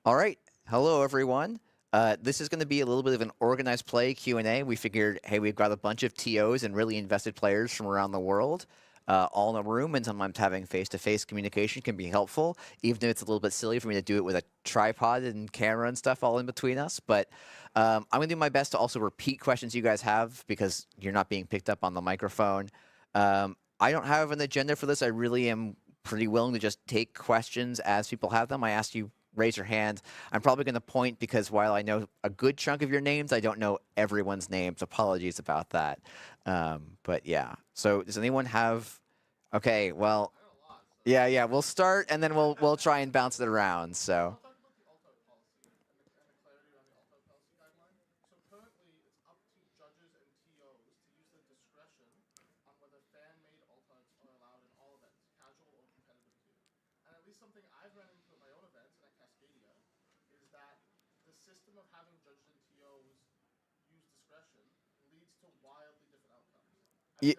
All right. Hello, everyone. This is going to be a little bit of an organized play Q&A. We figured, hey, we've got a bunch of TOs and really invested players from around the world all in a room, and sometimes having face-to-face communication can be helpful, even if it's a little bit silly for me to do it with a tripod and camera and stuff all in between us. But I'm going to do my best to also repeat questions you guys have because you're not being picked up on the microphone. I don't have an agenda for this. I really am pretty willing to just take questions as people have them. I ask you raise your hand. I'm probably going to point because while I know a good chunk of your names, I don't know everyone's names. Apologies about that. But yeah. So does anyone have? Okay. Well. Yeah. We'll start and then we'll try and bounce it around. So. Y-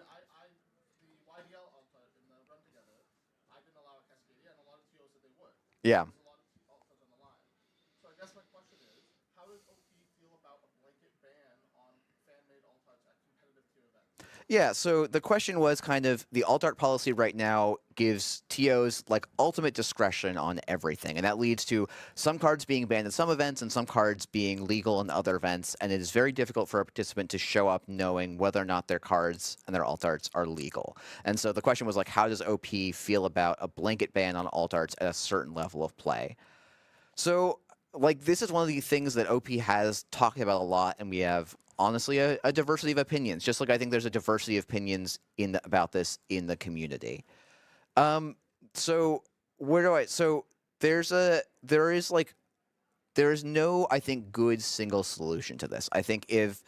Yeah. Yeah, so the question was kind of the alt art policy right now gives TOs like ultimate discretion on everything. And that leads to some cards being banned in some events and some cards being legal in other events. And it is very difficult for a participant to show up knowing whether or not their cards and their alt arts are legal. And so the question was like, how does OP feel about a blanket ban on alt arts at a certain level of play? So, like, this is one of the things that OP has talked about a lot, and we have honestly a diversity of opinions. Just like I think there's a diversity of opinions about this in the community. Um, so where do I? So there is like there is no I think good single solution to this. I think if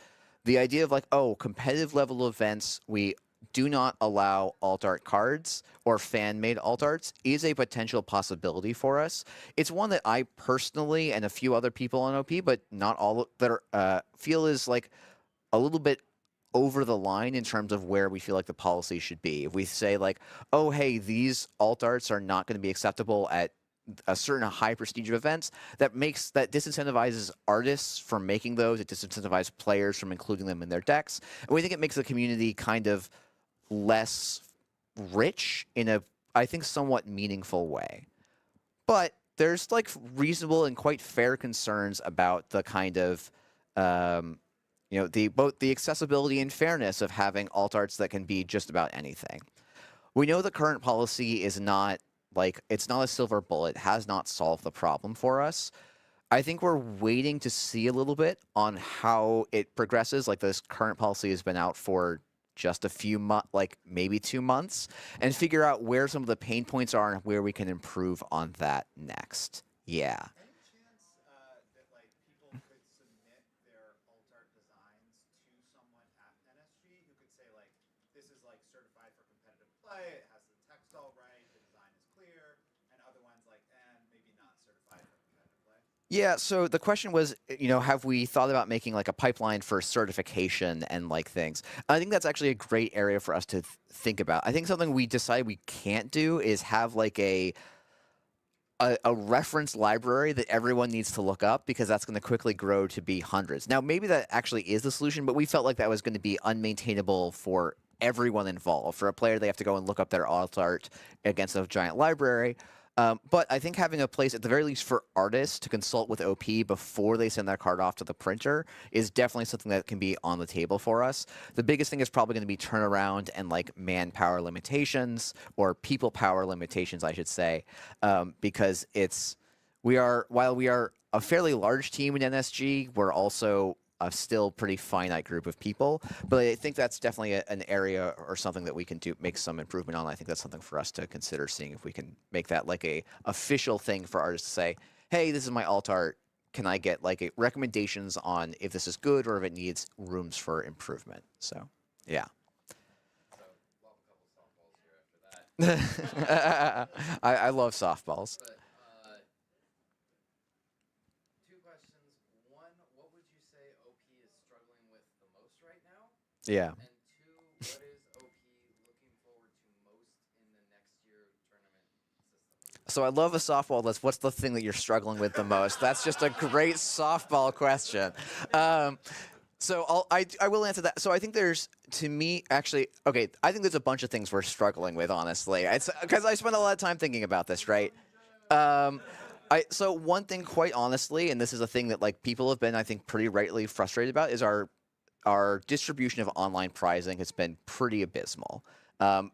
the idea of like competitive level events we do not allow alt art cards or fan made alt arts is a potential possibility for us. It's one that I personally and a few other people on OP, but not all that feel is like a little bit over the line in terms of where we feel like the policy should be. If we say like, oh hey, these alt arts are not going to be acceptable at a certain high prestige of events, that disincentivizes artists from making those. It disincentivizes players from including them in their decks, and we think it makes the community kind of less rich in a, I think, somewhat meaningful way. But there's like reasonable and quite fair concerns about the kind of, both the accessibility and fairness of having alt arts that can be just about anything. We know the current policy is not like it's not a silver bullet, has not solved the problem for us. I think we're waiting to see a little bit on how it progresses. Like this current policy has been out for just a few months, like maybe 2 months, and figure out where some of the pain points are and where we can improve on that next. Yeah. Yeah, so the question was, have we thought about making like a pipeline for certification and like things? I think that's actually a great area for us to think about. I think something we decide we can't do is have like a reference library that everyone needs to look up because that's going to quickly grow to be hundreds. Now, maybe that actually is the solution, but we felt like that was going to be unmaintainable for everyone involved. For a player, they have to go and look up their alt art against a giant library. But I think having a place, at the very least, for artists to consult with OP before they send their card off to the printer is definitely something that can be on the table for us. The biggest thing is probably going to be turnaround and like manpower limitations or people power limitations, I should say, because while we are a fairly large team in NSG, we're also a still pretty finite group of people. But I think that's definitely an area or something that we can make some improvement on. I think that's something for us to consider seeing if we can make that like a official thing for artists to say, hey, this is my alt art. Can I get like recommendations on if this is good or if it needs rooms for improvement? So, yeah. I love softballs. Yeah. So I love a softball list. What's the thing that you're struggling with the most? That's just a great softball question. Um, so I will answer that. So I think there's, to me, actually, okay, I think there's a bunch of things we're struggling with, honestly. It's because I spent a lot of time thinking about this, right? Um, so one thing, quite honestly, and this is a thing that like people have been, I think, pretty rightly frustrated about, is our distribution of online prizing has been pretty abysmal.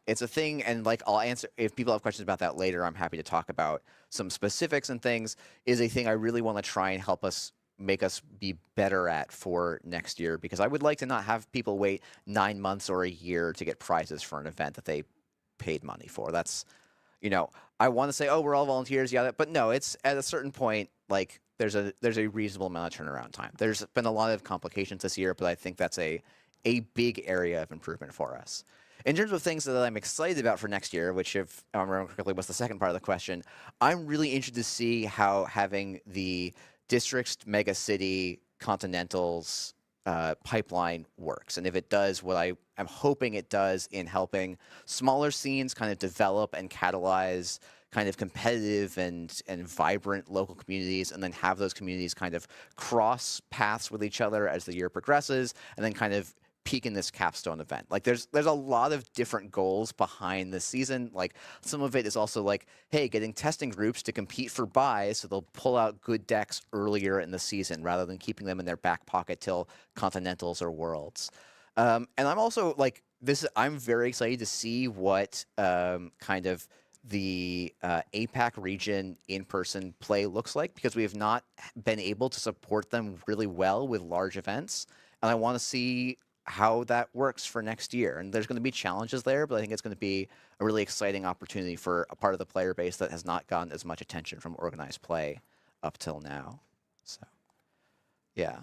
It's a thing, and like I'll answer if people have questions about that later. I'm happy to talk about some specifics and things. Is a thing I really want to try and help us make us be better at for next year, because I would like to not have people wait 9 months or a year to get prizes for an event that they paid money for. That's, I want to say, oh, we're all volunteers, yeah, but no, it's at a certain point, like there's a reasonable amount of turnaround time. There's been a lot of complications this year, but I think that's a big area of improvement for us. In terms of things that I'm excited about for next year, which, if I remember correctly, was the second part of the question, I'm really interested to see how having the districts, mega city, continentals pipeline works, and if it does what I'm hoping it does in helping smaller scenes kind of develop and catalyze kind of competitive and vibrant local communities, and then have those communities kind of cross paths with each other as the year progresses, and then kind of peak in this capstone event. Like there's a lot of different goals behind the season. Like some of it is also like, hey, getting testing groups to compete for buys, so they'll pull out good decks earlier in the season rather than keeping them in their back pocket till continentals or worlds. And I'm also like this. I'm very excited to see what kind of the APAC region in-person play looks like, because we have not been able to support them really well with large events, and I want to see how that works for next year. And there's going to be challenges there, but I think it's going to be a really exciting opportunity for a part of the player base that has not gotten as much attention from organized play up till now. So, yeah.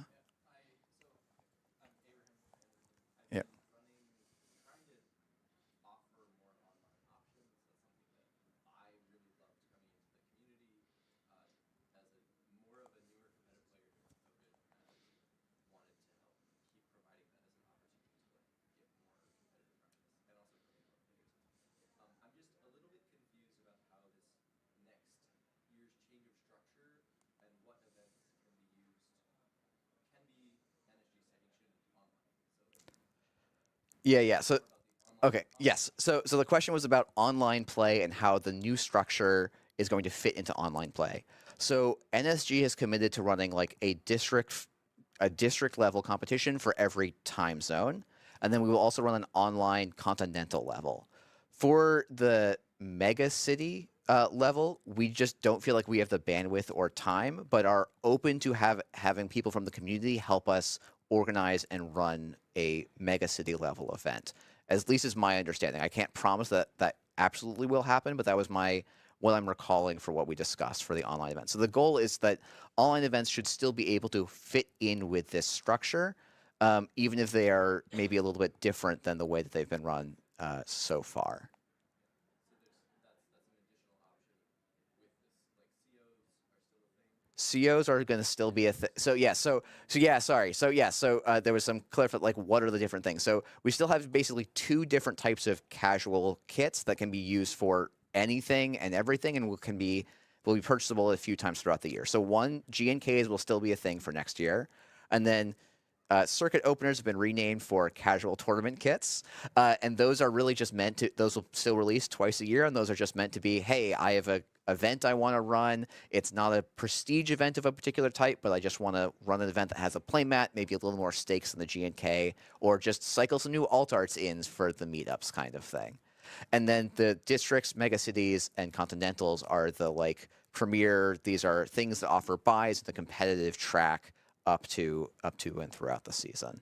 Yeah. Yeah. So, okay, yes. So the question was about online play and how the new structure is going to fit into online play. So NSG has committed to running like a district level competition for every time zone, and then we will also run an online continental level. For the mega city level, we just don't feel like we have the bandwidth or time, but are open to having people from the community help us organize and run a mega city level event. At least is my understanding. I can't promise that that absolutely will happen, but that was what I'm recalling for what we discussed for the online event. So the goal is that online events should still be able to fit in with this structure, even if they are maybe a little bit different than the way that they've been run so far. COs are going to still be a thing. So yeah, so yeah, sorry. So yeah, so there was some clarify like what are the different things. So we still have basically two different types of casual kits that can be used for anything and everything, and will be purchasable a few times throughout the year. So one, GNKs will still be a thing for next year, and then circuit openers have been renamed for casual tournament kits, and those are really just meant to. Those will still release twice a year, and those are just meant to be, hey, I have a event I want to run. It's not a prestige event of a particular type, but I just want to run an event that has a playmat, maybe a little more stakes than the GNK, or just cycle some new alt arts ins for the meetups kind of thing. And then the districts, megacities, and continentals are the like premier. These are things that offer buys in the competitive track up to and throughout the season.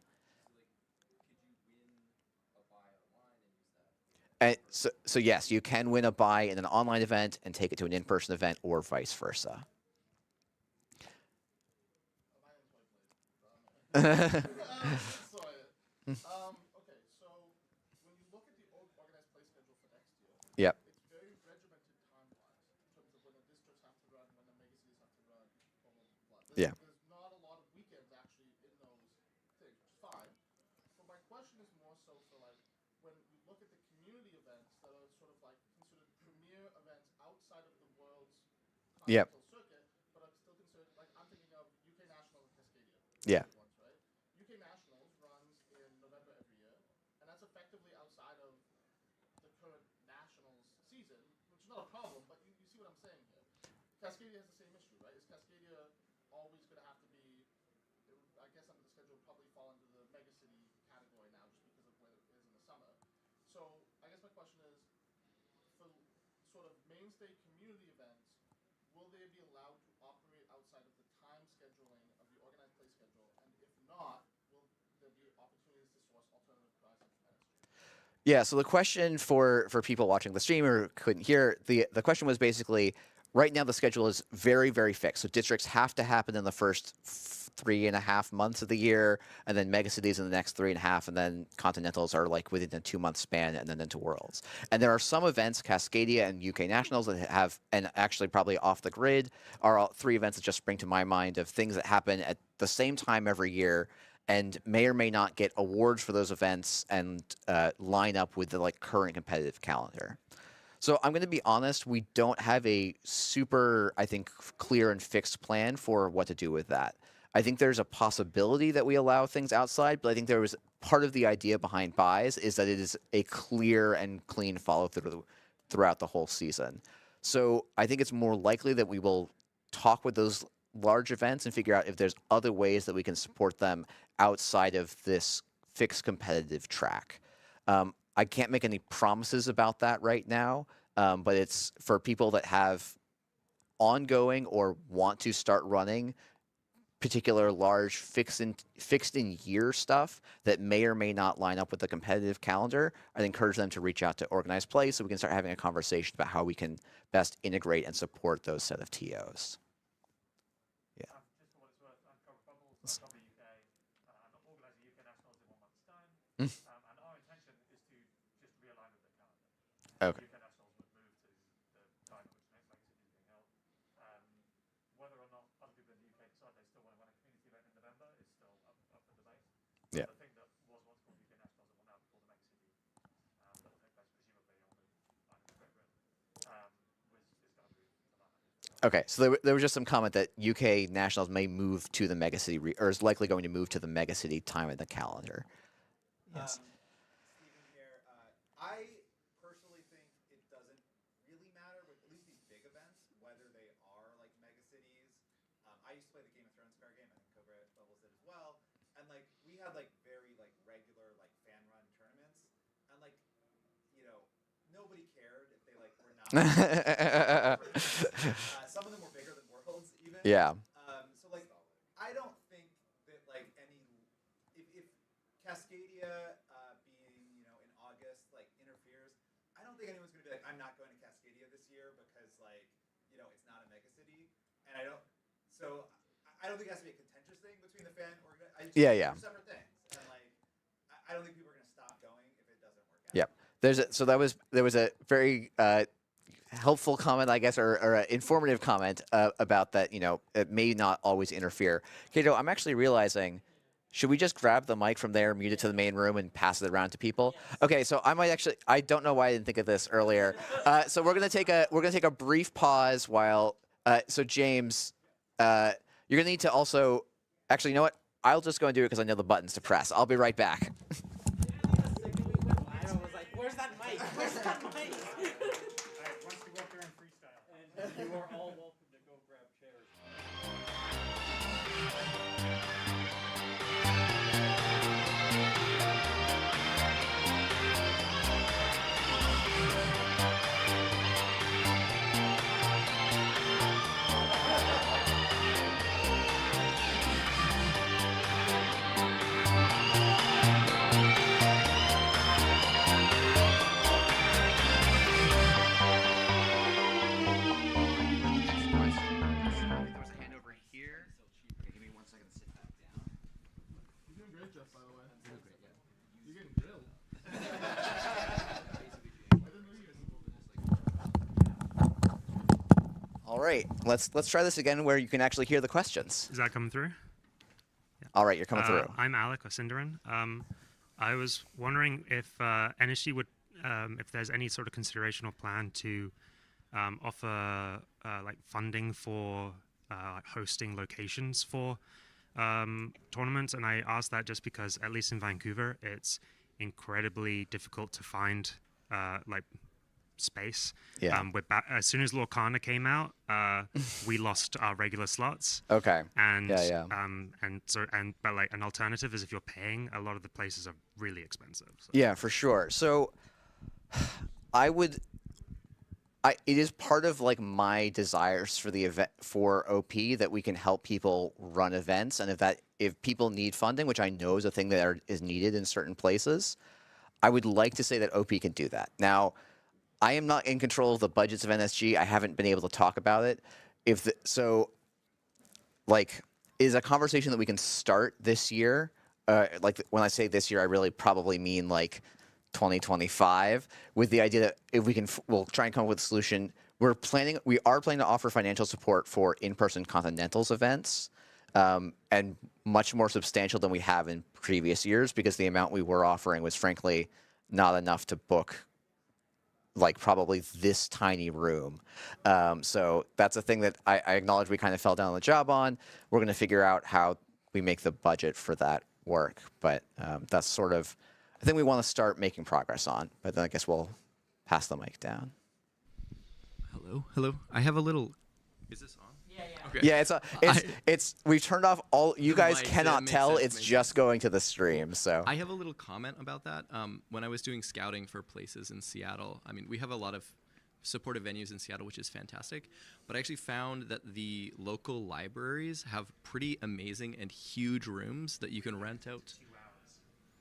And so yes, you can win a buy in an online event and take it to an in-person event, or vice versa. Yep. Yeah. Yep. circuit, but I'm still concerned. Like I'm thinking of UK National and Cascadia. Yeah. Ones, right? UK Nationals runs in November every year, and that's effectively outside of the current Nationals season, which is not a problem. But you see what I'm saying here. Cascadia has the same issue, right? Is Cascadia always going to have to be? I guess under the schedule, probably fall into the mega city category now, just because of where it is in the summer. So I guess my question is, for sort of mainstay community events, will they be allowed to operate outside of the time scheduling of the organized play schedule? And if not, will there be opportunities to source alternative prize entries? Yeah, so the question for people watching the stream or couldn't hear, the question was basically, right now the schedule is very, very fixed. So districts have to happen in the first 3.5 months of the year, and then megacities in the next 3.5, and then continentals are like within a 2-month span, and then into worlds. And there are some events, Cascadia and UK Nationals, that have, and actually probably off the grid, are all 3 events that just spring to my mind of things that happen at the same time every year, and may or may not get awards for those events and line up with the like current competitive calendar. So I'm going to be honest, we don't have a super, I think, clear and fixed plan for what to do with that. I think there's a possibility that we allow things outside, but I think there was part of the idea behind buys is that it is a clear and clean follow through throughout the whole season. So I think it's more likely that we will talk with those large events and figure out if there's other ways that we can support them outside of this fixed competitive track. I can't make any promises about that right now, but it's for people that have ongoing or want to start running particular large fixed in year stuff that may or may not line up with the competitive calendar. I'd encourage them to reach out to Organized Play so we can start having a conversation about how we can best integrate and support those set of TOs. Just for what it's worth, I'm cover Bubbles, I cover UK. I'm organising UK Nationals in 1 month's time. And our intention is to just realign with the calendar. Okay. UK Nationals would move to the time at which next legacy is being held. Whether or not other people in the UK decide they still want to run a community event in November is still up for debate. Yeah. The thing that was once called UK Nationals and will now be called the Mega City, that will take place presumably on the line of Great Britain, is going to move to that. Okay, so there was just some comment that UK Nationals may move to the megacity, or is likely going to move to the megacity time in the calendar. Yes. Steven here. I personally think it doesn't really matter with at least these big events, whether they are like megacities. I used to play the Game of Thrones card game. I think Cobra Bubbles did as well. And like we had like very like regular like fan run tournaments, and like nobody cared if they like were not. Some of them were bigger than Worlds even. Yeah. So like I don't think that like if Cascadia being in August like interferes, I don't think anyone's gonna be like, I'm not going to Cascadia this year because like it's not a mega city, and I don't think it has to be a contentious thing between the fan or Yeah. separate things, and like I don't think people are gonna stop going if it doesn't work out. Yep. There was a very helpful comment, I guess, or an informative comment about that. It may not always interfere. Kato, I'm actually realizing, should we just grab the mic from there, mute it to the main room, and pass it around to people? Okay, so I don't know why I didn't think of this earlier. So we're gonna take a brief pause while. So James, you're gonna need to also, actually, you know what? I'll just go and do it because I know the buttons to press. I'll be right back. I was like, where's that mic? Where's that mic? All right, once you go up there and freestyle. And you are all welcome to go grab chairs. All right, let's try this again where you can actually hear the questions. Is that coming through? All right, you're coming through. I'm Alec Osindaran. I was wondering if NSG would, if there's any sort of consideration or plan to offer like funding for like hosting locations for tournaments, and I asked that just because, at least in Vancouver, it's incredibly difficult to find like space. Yeah. As soon as Lorcana came out, we lost our regular slots. Okay. And Yeah. but like an alternative is if you're paying, a lot of the places are really expensive. So. Yeah, for sure. So it is part of like my desires for the event for OP that we can help people run events, and if people need funding, which I know is a thing that is needed in certain places, I would like to say that OP can do that. Now, I am not in control of the budgets of NSG. I haven't been able to talk about it. Like, is a conversation that we can start this year. Like when I say this year, I really probably mean like 2025, with the idea that if we can, we'll try and come up with a solution. We are planning to offer financial support for in-person Continentals events, and much more substantial than we have in previous years, because the amount we were offering was frankly not enough to book like probably this tiny room. So that's a thing that I acknowledge we kind of fell down on the job on. We're going to figure out how we make the budget for that work. But that's sort of a thing we want to start making progress on. But then I guess we'll pass the mic down. Hello. I have a little. Is this on? Yeah. Okay. Yeah, it's we've turned off all. You The guys mic, cannot that makes tell. sense, It's makes just going to the stream. So I have a little comment about that. When I was doing scouting for places in Seattle, I mean, we have a lot of supportive venues in Seattle, which is fantastic. But I actually found that the local libraries have pretty amazing and huge rooms that you can rent out.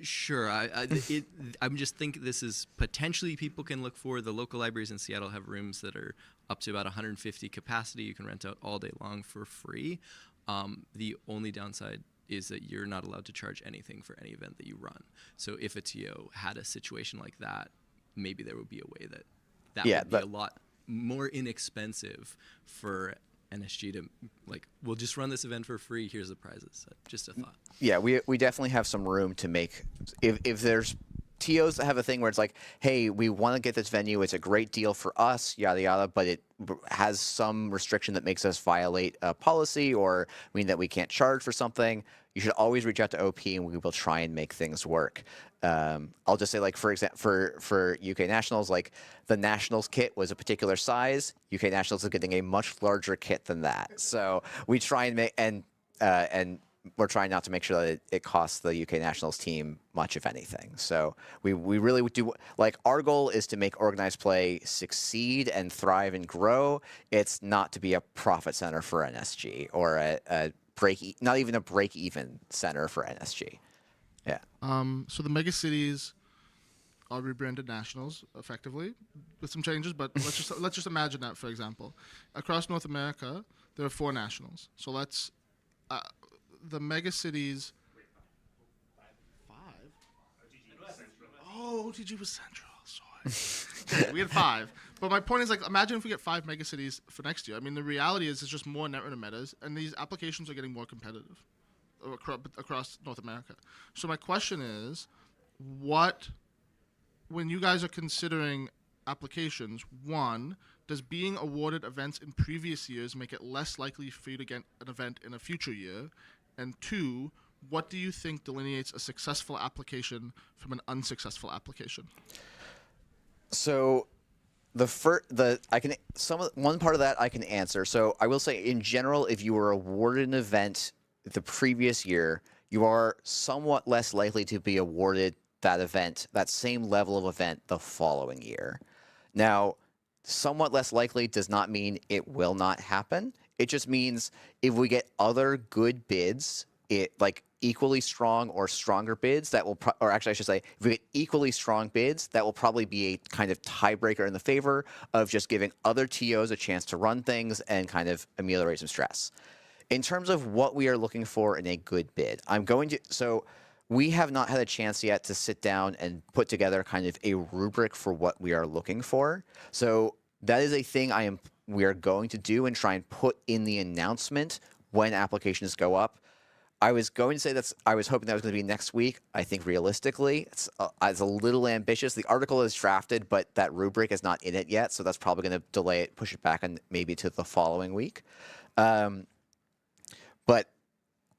Sure, I'm just thinking this is potentially people can look for. The local libraries in Seattle have rooms that are up to about 150 capacity. You can rent out all day long for free. The only downside is that you're not allowed to charge anything for any event that you run. So if a TO had a situation like that, maybe there would be a way that would be a lot more inexpensive for NSG to, like, we'll just run this event for free, here's the prizes. Just a thought. yeah, we definitely have some room to make. If there's TOs that have a thing where it's like, hey, we want to get this venue, it's a great deal for us, yada yada, but it has some restriction that makes us violate a policy or mean that we can't charge for something, you should always reach out to OP and we will try and make things work. I'll just say, like, for example, for UK Nationals, like the Nationals kit was a particular size. UK Nationals is getting a much larger kit than that. So we try and make, and we're trying not to make sure that it costs the UK Nationals team much, if anything. So we really do, like, our goal is to make organized play succeed and thrive and grow. It's not to be a profit center for NSG or not even a break-even center for NSG. Yeah. So the mega cities are rebranded nationals effectively with some changes, but let's just imagine that, for example, across North America there are 4 nationals. So let's the mega cities. 5. Oh, OTG was central. Sorry. Okay, we had 5. But my point is, like, imagine if we get 5 mega cities for next year. I mean, the reality is it's just more Netrunner metas, and these applications are getting more competitive across North America. So my question is, when you guys are considering applications, 1, does being awarded events in previous years make it less likely for you to get an event in a future year? And 2, what do you think delineates a successful application from an unsuccessful application? So one part of that I can answer. So I will say, in general, if you were awarded an event the previous year, you are somewhat less likely to be awarded that event, that same level of event, the following year. Now, somewhat less likely does not mean it will not happen. It just means if we get other good bids, like equally strong or stronger bids, that will, or actually I should say, if we get equally strong bids, that will probably be a kind of tiebreaker in the favor of just giving other TOs a chance to run things and kind of ameliorate some stress. In terms of what we are looking for in a good bid, so we have not had a chance yet to sit down and put together kind of a rubric for what we are looking for. So that is a thing we are going to do and try and put in the announcement when applications go up. I was going to say I was hoping that was going to be next week. I think realistically, it's a little ambitious. The article is drafted, but that rubric is not in it yet, so that's probably going to delay it, push it back, and maybe to the following week. But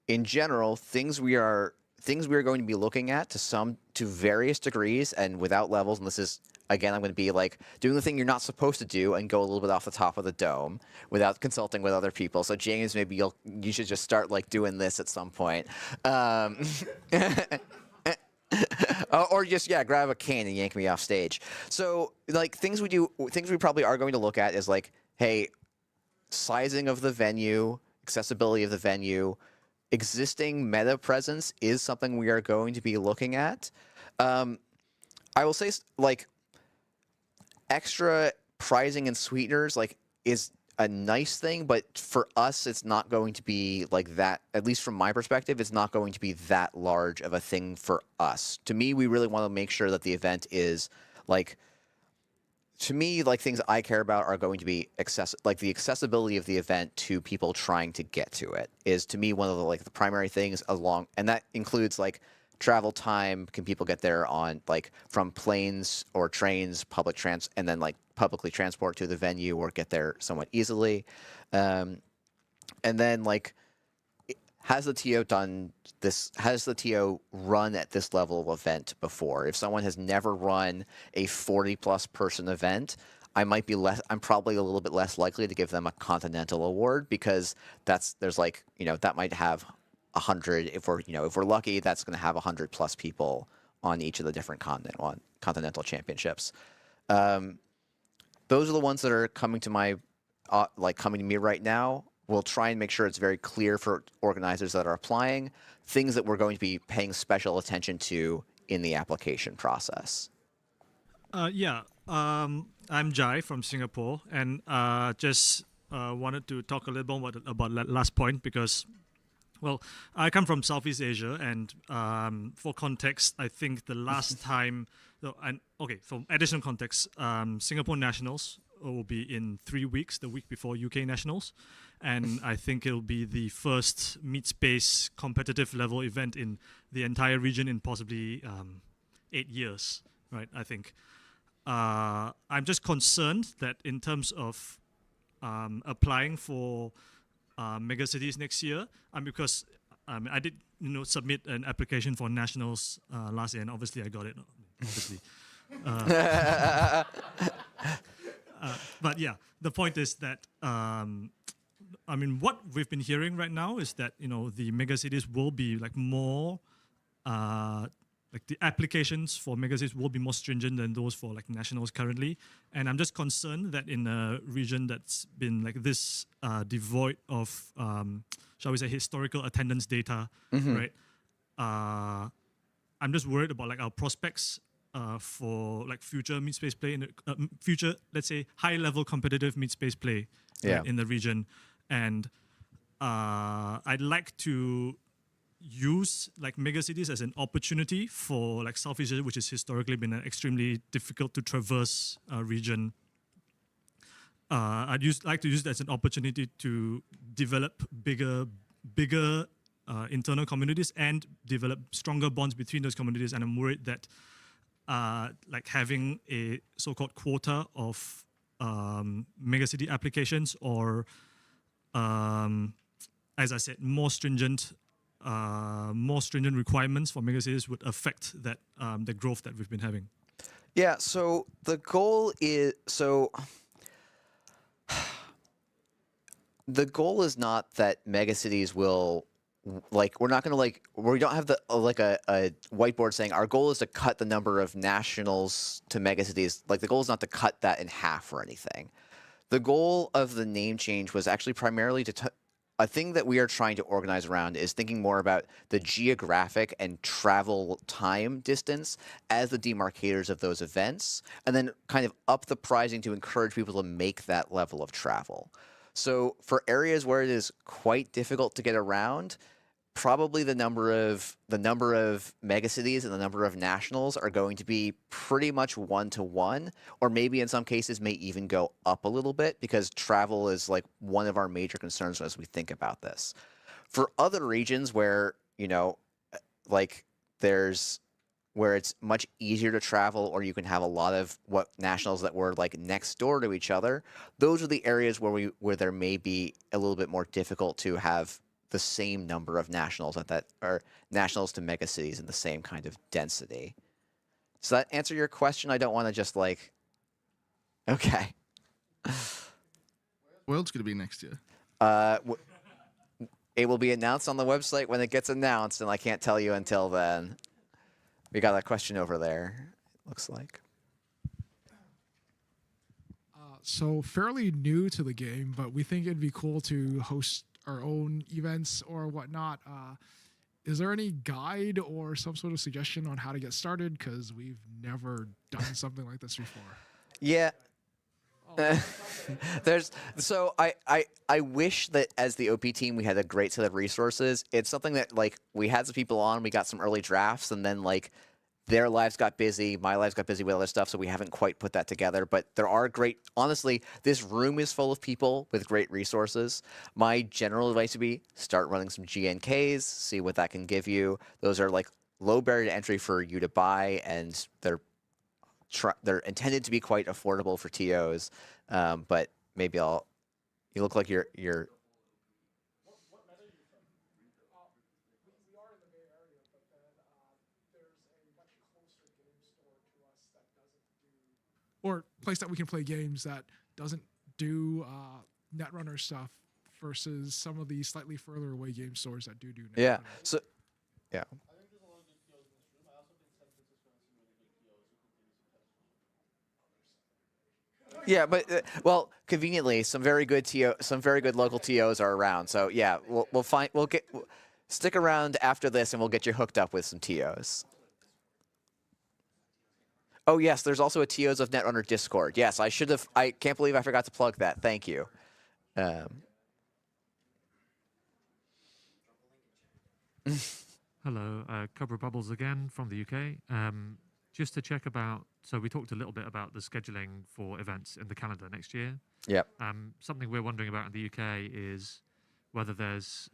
in general, things we are going to be looking at to various degrees and without levels. And this is again, I'm going to be like doing the thing you're not supposed to do and go a little bit off the top of the dome without consulting with other people. So James, maybe you should just start like doing this at some point. Or just grab a can and yank me off stage. So like things we probably are going to look at is like, hey, sizing of the venue, accessibility of the venue, existing meta presence is something we are going to be looking at. I will say like extra prizing and sweeteners like is a nice thing, but for us it's not going to be like that. At least from my perspective, it's not going to be that large of a thing for us. To me, we really want to make sure that the event is like, to me, like things I care about are going to be like the accessibility of the event to people trying to get to it is to me one of the primary things and that includes like travel time. Can people get there on like from planes or trains, and then like publicly transport to the venue or get there somewhat easily? And then like, has the TO done this? Has the TO run at this level of event before? If someone has never run a 40+ person event, I'm probably a little bit less likely to give them a continental award because there's like, that might have 100. If we're lucky, that's going to have 100+ people on each of the different continental championships. Those are the ones that are coming to me right now. We'll try and make sure it's very clear for organizers that are applying, things that we're going to be paying special attention to in the application process. I'm Jai from Singapore, and just wanted to talk a little bit about that last point because, well, I come from Southeast Asia, and for context, I think the last time, for additional context, Singapore Nationals will be in 3 weeks, the week before UK Nationals. And I think it'll be the first mid-space competitive level event in the entire region in possibly 8 years, right? I think. I'm just concerned that in terms of applying for megacities next year, because I did submit an application for nationals last year, and obviously I got it. Obviously. But yeah, the point is that what we've been hearing right now is that the megacities will be like more like the applications for megacities will be more stringent than those for like nationals currently, and I'm just concerned that in a region that's been like this devoid of shall we say historical attendance data, right? I'm just worried about like our prospects for like future mid-space play in the future, let's say high-level competitive mid-space play in the region, and I'd like to use like megacities as an opportunity for like Southeast Asia, which has historically been an extremely difficult to traverse region. I'd like to use that as an opportunity to develop bigger internal communities and develop stronger bonds between those communities. And I'm worried that like having a so-called quota of megacity applications or, as I said, more stringent requirements for megacities would affect that the growth that we've been having. Yeah. So the goal is the goal is not that megacities will we don't have the a whiteboard saying our goal is to cut the number of nationals to megacities. Like the goal is not to cut that in half or anything. The goal of the name change was actually primarily a thing that we are trying to organize around is thinking more about the geographic and travel time distance as the demarcators of those events, and then kind of up the pricing to encourage people to make that level of travel. So for areas where it is quite difficult to get around, probably the number of megacities and the number of nationals are going to be pretty much 1-to-1, or maybe in some cases may even go up a little bit because travel is like one of our major concerns as we think about this. For other regions where, like there's where it's much easier to travel, or you can have a lot of what nationals that were like next door to each other, those are the areas where there may be a little bit more difficult to have the same number of nationals or nationals to mega cities in the same kind of density. Does that answer your question? I don't want to just like. Okay. World's going to be next year. It will be announced on the website when it gets announced, and I can't tell you until then. We got a question over there, looks like. So fairly new to the game, but we think it'd be cool to host our own events or whatnot. Is there any guide or some sort of suggestion on how to get started? Because we've never done something like this before. Yeah. I wish that as the OP team we had a great set of resources. It's something that like we had some people on, we got some early drafts, and then like their lives got busy, my lives got busy with other stuff, so we haven't quite put that together. But there are honestly, this room is full of people with great resources. My general advice would be start running some GNKs, see what that can give you. Those are like low barrier to entry for you to buy, and they're intended to be quite affordable for TOs, but maybe you look like you're. What meta are you from? We are in the Bay Area, but then there's a much closer game store to us that doesn't do. Or place that we can play games that doesn't do Netrunner stuff versus some of the slightly further away game stores that do Netrunner. Yeah. So, yeah. I think there's a lot of good TOs in this room. I also think San Francisco has some really good TOs who can give you some Yeah, but well, conveniently, some very good local TOs are around. So yeah, we'll stick around after this, and we'll get you hooked up with some TOs. Oh yes, there's also a TOs of Netrunner Discord. Yes, I should have. I can't believe I forgot to plug that. Thank you. Hello, Cobra Bubbles again from the UK. Just to check about, so we talked a little bit about the scheduling for events in the calendar next year. Yep. Something we're wondering about in the UK is whether there's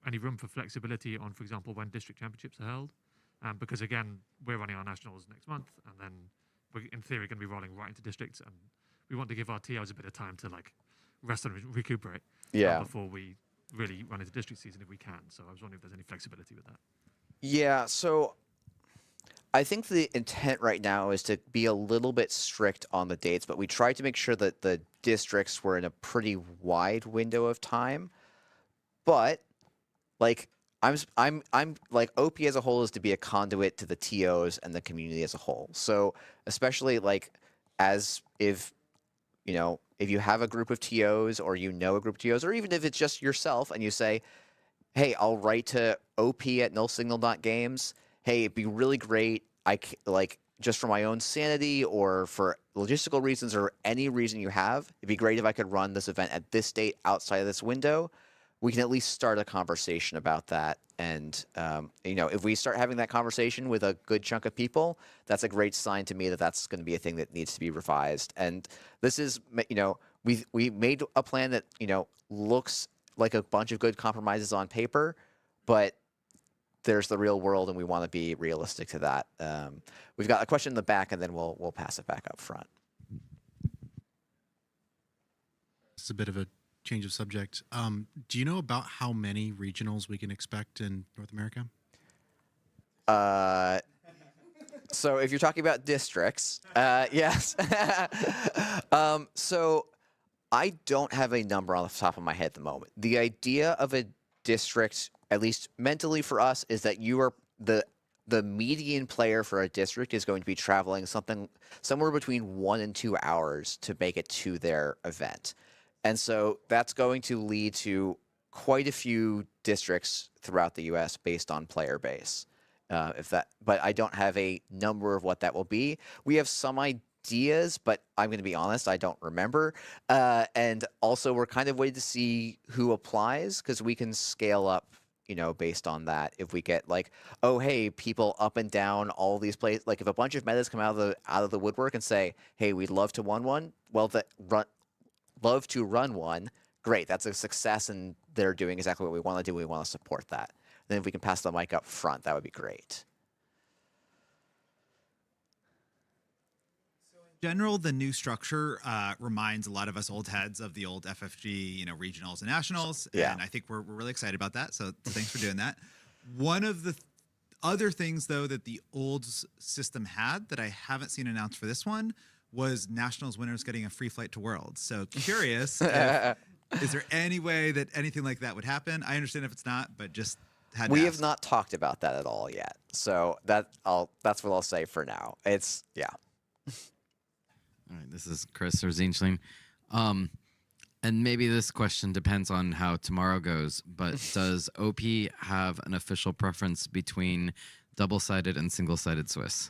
any room for flexibility on, for example, when district championships are held. Because again, we're running our nationals next month, and then we're in theory going to be rolling right into districts, and we want to give our TOs a bit of time to like rest and recuperate before we really run into district season if we can. So I was wondering if there's any flexibility with that. Yeah, so I think the intent right now is to be a little bit strict on the dates, but we tried to make sure that the districts were in a pretty wide window of time. But like I'm like OP as a whole is to be a conduit to the TOs and the community as a whole. So especially like as if you have a group of TOs, or a group of TOs, or even if it's just yourself and you say, hey, I'll write to op@nullsignal.games. Hey, it'd be really great. Just for my own sanity or for logistical reasons or any reason you have, it'd be great if I could run this event at this date outside of this window. We can at least start a conversation about that. And, if we start having that conversation with a good chunk of people, that's a great sign to me that that's going to be a thing that needs to be revised. And this is, we made a plan that, looks like a bunch of good compromises on paper, but there's the real world, and we want to be realistic to that. We've got a question in the back, and then we'll pass it back up front. It's a bit of a change of subject. Do you know about how many regionals we can expect in North America? So if you're talking about districts, yes. So I don't have a number on the top of my head at the moment. The idea of a district, at least mentally for us, is that you are the median player for a district is going to be traveling somewhere between 1 and 2 hours to make it to their event. And so that's going to lead to quite a few districts throughout the U.S. based on player base. But I don't have a number of what that will be. We have some ideas, but I'm going to be honest, I don't remember. And also, we're kind of waiting to see who applies, because we can scale up, based on that. If we get like, oh hey, people up and down all these places, like if a bunch of metas come out of the woodwork and say, hey, we'd love to run one. Well, love to run one. Great, that's a success, and they're doing exactly what we want to do. We want to support that. Then if we can pass the mic up front, that would be great. General, the new structure reminds a lot of us old heads of the old FFG, regionals and nationals. Yeah. And I think we're really excited about that. So thanks for doing that. One of the other things, though, that the old system had that I haven't seen announced for this one was nationals winners getting a free flight to Worlds. So curious, is there any way that anything like that would happen? I understand if it's not, but just had We to have ask. not talked about that at all yet. So that's what I'll say for now. It's, yeah. All right, this is Chris or Zinchling. And maybe this question depends on how tomorrow goes, but does OP have an official preference between double-sided and single-sided Swiss?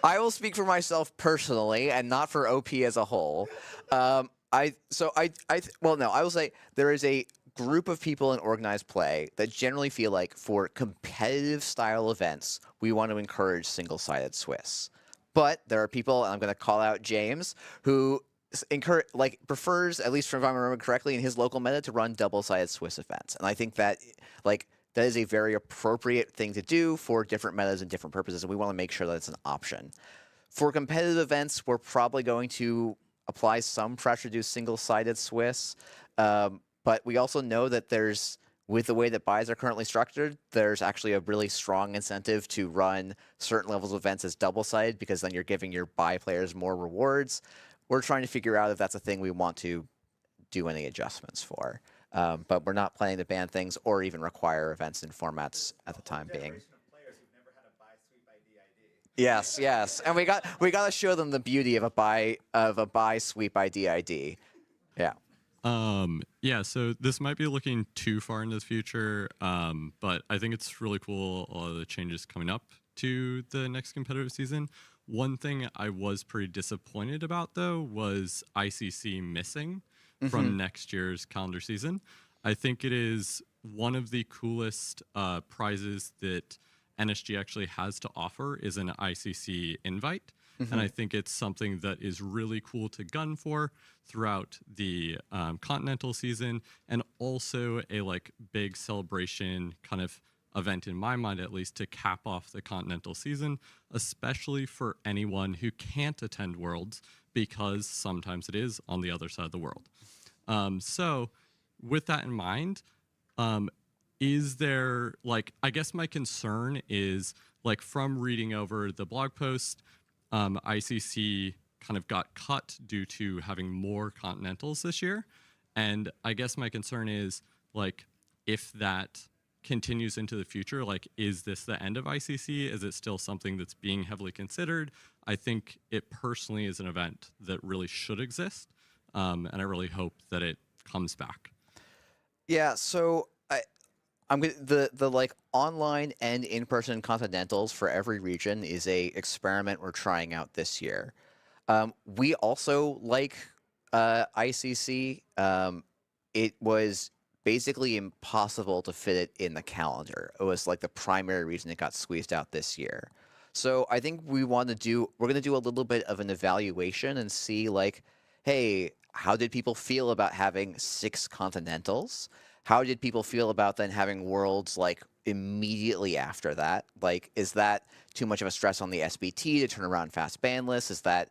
I will speak for myself personally and not for OP as a whole. I will say there is a group of people in organized play that generally feel like for competitive style events, we want to encourage single-sided Swiss. But there are people, and I'm going to call out James, who prefers, at least if I remember correctly, in his local meta to run double-sided Swiss events. And I think that that is a very appropriate thing to do for different metas and different purposes, and we want to make sure that it's an option. For competitive events, we're probably going to apply some pressure to do single-sided Swiss, but we also know that with the way that buys are currently structured, there's actually a really strong incentive to run certain levels of events as double-sided because then you're giving your buy players more rewards. We're trying to figure out if that's a thing we want to do any adjustments for. But we're not planning to ban things or even require events and formats at the time being. Yes, yes, and we got to show them the beauty of a buy sweep ID. Yeah. Yeah, so this might be looking too far into the future, but I think it's really cool, all of the changes coming up to the next competitive season. One thing I was pretty disappointed about, though, was ICC missing from next year's calendar season. I think it is one of the coolest prizes that NSG actually has to offer is an ICC invite. And I think it's something that is really cool to gun for throughout the continental season, and also a big celebration kind of event in my mind, at least, to cap off the continental season, especially for anyone who can't attend Worlds because sometimes it is on the other side of the world. So with that in mind, is there I guess my concern is from reading over the blog post, ICC kind of got cut due to having more continentals this year. And I guess my concern is if that continues into the future, is this the end of ICC? Is it still something that's being heavily considered? I think it personally is an event that really should exist. And I really hope that it comes back. Yeah, so I'm gonna, the online and in-person continentals for every region is a experiment we're trying out this year. We also like ICC. It was basically impossible to fit it in the calendar. It was the primary reason it got squeezed out this year. So I think we're going to do a little bit of an evaluation and see hey, how did people feel about having 6 continentals? How did people feel about then having Worlds immediately after that? Is that too much of a stress on the SBT to turn around fast ban lists? Is that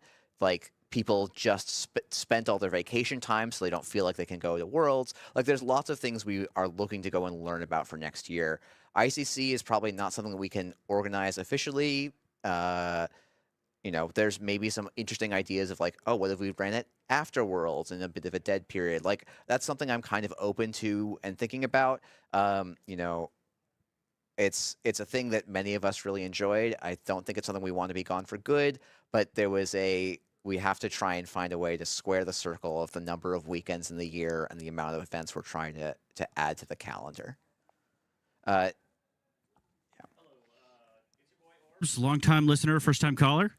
people just spent all their vacation time so they don't feel like they can go to Worlds? There's lots of things we are looking to go and learn about for next year. ICC is probably not something that we can organize officially. There's maybe some interesting ideas of what if we ran it after Worlds in a bit of a dead period? That's something I'm kind of open to and thinking about. It's a thing that many of us really enjoyed. I don't think it's something we want to be gone for good, but we have to try and find a way to square the circle of the number of weekends in the year and the amount of events we're trying to add to the calendar. Long-time listener, first-time caller.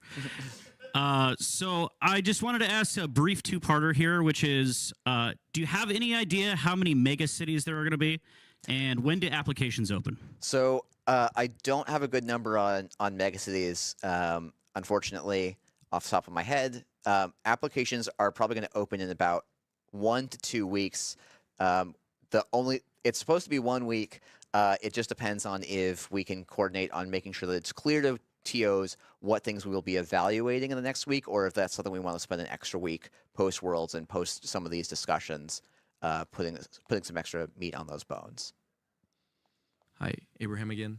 So I just wanted to ask a brief two-parter here, which is, do you have any idea how many mega cities there are going to be, and when do applications open? So I don't have a good number on megacities, unfortunately, off the top of my head. applications are probably going to open in about 1 to 2 weeks. It's supposed to be 1 week. It just depends on if we can coordinate on making sure that it's clear to TOs what things we will be evaluating in the next week, or if that's something we want to spend an extra week post Worlds and post some of these discussions, putting some extra meat on those bones. Hi, Abraham again.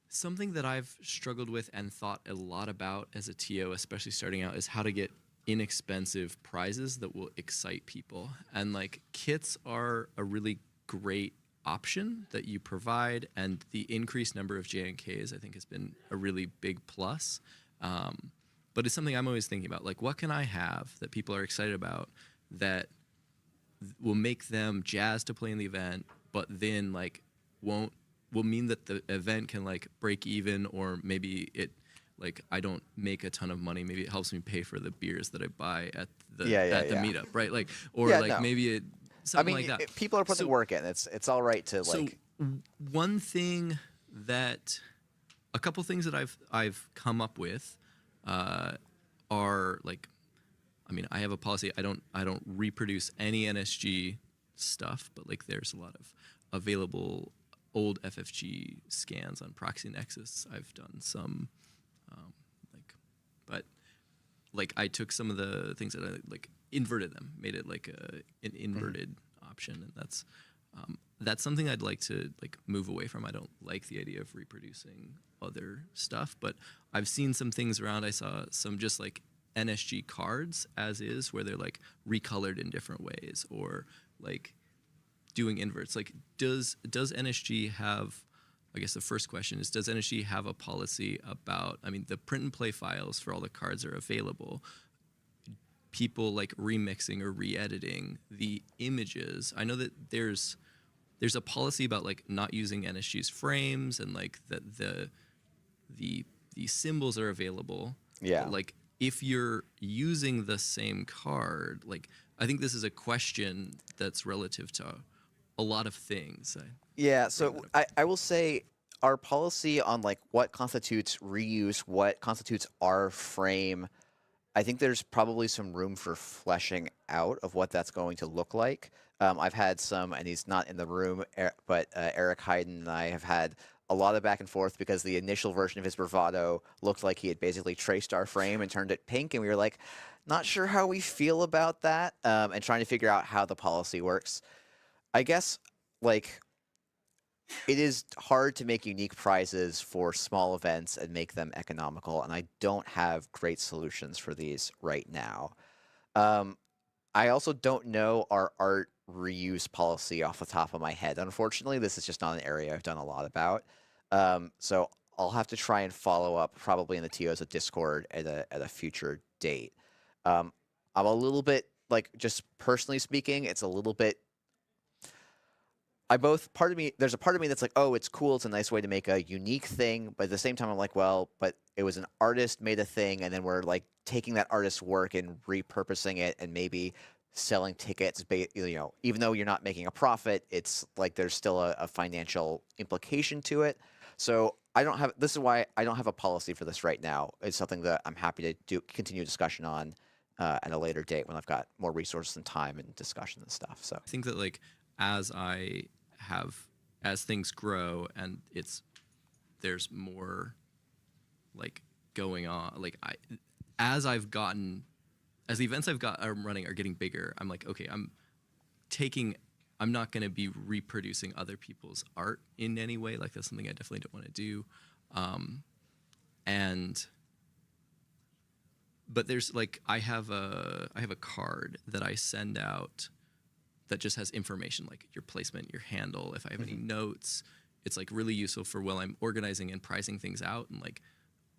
Something that I've struggled with and thought a lot about as a TO, especially starting out, is how to get inexpensive prizes that will excite people. And like kits are a really great option that you provide, and the increased number of JNKs I think has been a really big plus. But it's something I'm always thinking about, like what can I have that people are excited about that will make them jazzed to play in the event, but then like will mean that the event can like break even, or maybe it like I don't make a ton of money. Maybe it helps me pay for the beers that I buy at the meetup, right? Like, or maybe it something like that. People are putting work in. It's all right to like. So one thing that, a couple things that I've come up with, are like, I mean, I have a policy. I don't reproduce any NSG stuff, but like there's a lot of available old FFG scans on Proxy Nexus. I've done some, but like I took some of the things that I like inverted them, made it like an inverted option, and that's something I'd like to like move away from. I don't like the idea of reproducing other stuff, but I've seen some things around. I saw some just like NSG cards as is, where they're like recolored in different ways, or like doing inverts. Like, does NSG have, I guess the first question is, does NSG have a policy about, I mean, the print and play files for all the cards are available. People like remixing or re-editing the images. I know that there's a policy about like not using NSG's frames, and like that the symbols are available. Yeah. But, like if you're using the same card, like I think this is a question that's relative to a lot of things. Yeah, so I will say our policy on like what constitutes reuse, what constitutes our frame, I think there's probably some room for fleshing out of what that's going to look like. I've had some, and he's not in the room, but Eric Hayden and I have had a lot of back and forth, because the initial version of his Bravado looked like he had basically traced our frame and turned it pink, and we were like, not sure how we feel about that, and trying to figure out how the policy works. I guess, like, it is hard to make unique prizes for small events and make them economical, and I don't have great solutions for these right now. I also don't know our art reuse policy off the top of my head. Unfortunately, this is just not an area I've done a lot about. So I'll have to try and follow up, probably in the TOs of Discord at a future date. I'm a little bit, like, just personally speaking, it's a little bit. There's a part of me that's like, oh, it's cool, it's a nice way to make a unique thing, but at the same time I'm like, well, but it was an artist made a thing, and then we're like taking that artist's work and repurposing it and maybe selling tickets, even though you're not making a profit, it's like there's still a financial implication to it. So this is why I don't have a policy for this right now. It's something that I'm happy to continue discussion on at a later date when I've got more resources and time and discussion and stuff. So I think that like as things grow and there's more like going on, like as the events I'm running are getting bigger, I'm like, okay, I'm not going to be reproducing other people's art in any way. Like that's something I definitely don't want to do. But there's like, I have a card that I send out that just has information like your placement, your handle, if I have any notes. It's like really useful for while I'm organizing and pricing things out. And like,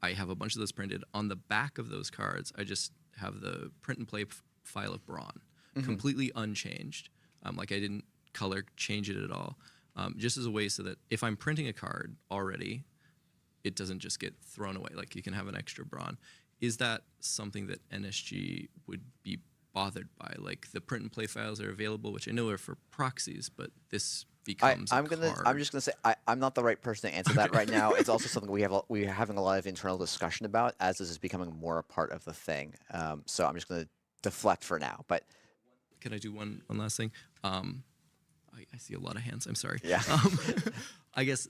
I have a bunch of those printed. On the back of those cards, I just have the print and play file of Brawn, completely unchanged. Like I didn't color change it at all, just as a way so that if I'm printing a card already, it doesn't just get thrown away. Like you can have an extra Brawn. Is that something that NSG would be bothered by? Like the print and play files are available, which I know are for proxies, but this becomes a I'm card. just gonna say I'm not the right person to answer that right now. It's also something we're having a lot of internal discussion about as this is becoming more a part of the thing. So I'm just gonna deflect for now. But Can I do one last thing? I see a lot of hands. I'm sorry. Yeah. I guess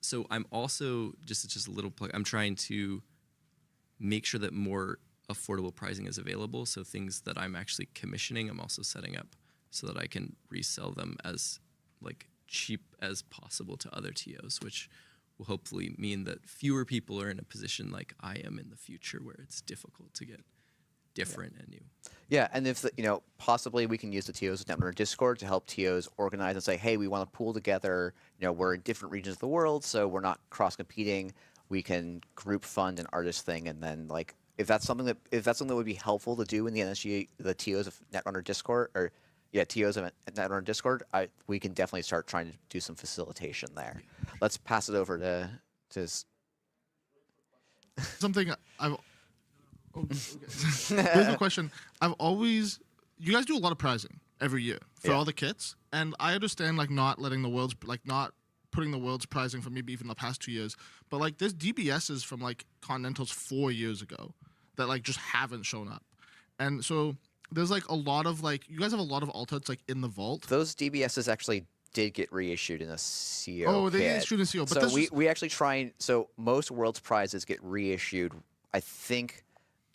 so I'm also just a little plug. I'm trying to make sure that more affordable pricing is available. So things that I'm actually commissioning, I'm also setting up so that I can resell them as like cheap as possible to other TOs, which will hopefully mean that fewer people are in a position like I am in the future where it's difficult to get different and new. yeah, and if possibly we can use the TOs of Netrunner Discord to help TOs organize and say, hey, we want to pool together. We're in different regions of the world, so we're not cross competing. We can group fund an artist thing, and then like if that's something that would be helpful to do in the NSG, the TOs of Netrunner Discord, or TOs of Netrunner Discord, we can definitely start trying to do some facilitation there. Let's pass it over to Something I've. Oh, okay. Here's the question. You guys do a lot of prizing every year for all the kits, and I understand like not putting the world's prizing for maybe even the past 2 years, but like there's DBSs from like Continentals 4 years ago that like just haven't shown up, and so there's like a lot of you guys have a lot of alternatives like in the vault. Those DBSs actually did get reissued in a CO. Oh, they kit. get issued in CO. But So we actually try and most World's prizes get reissued. I think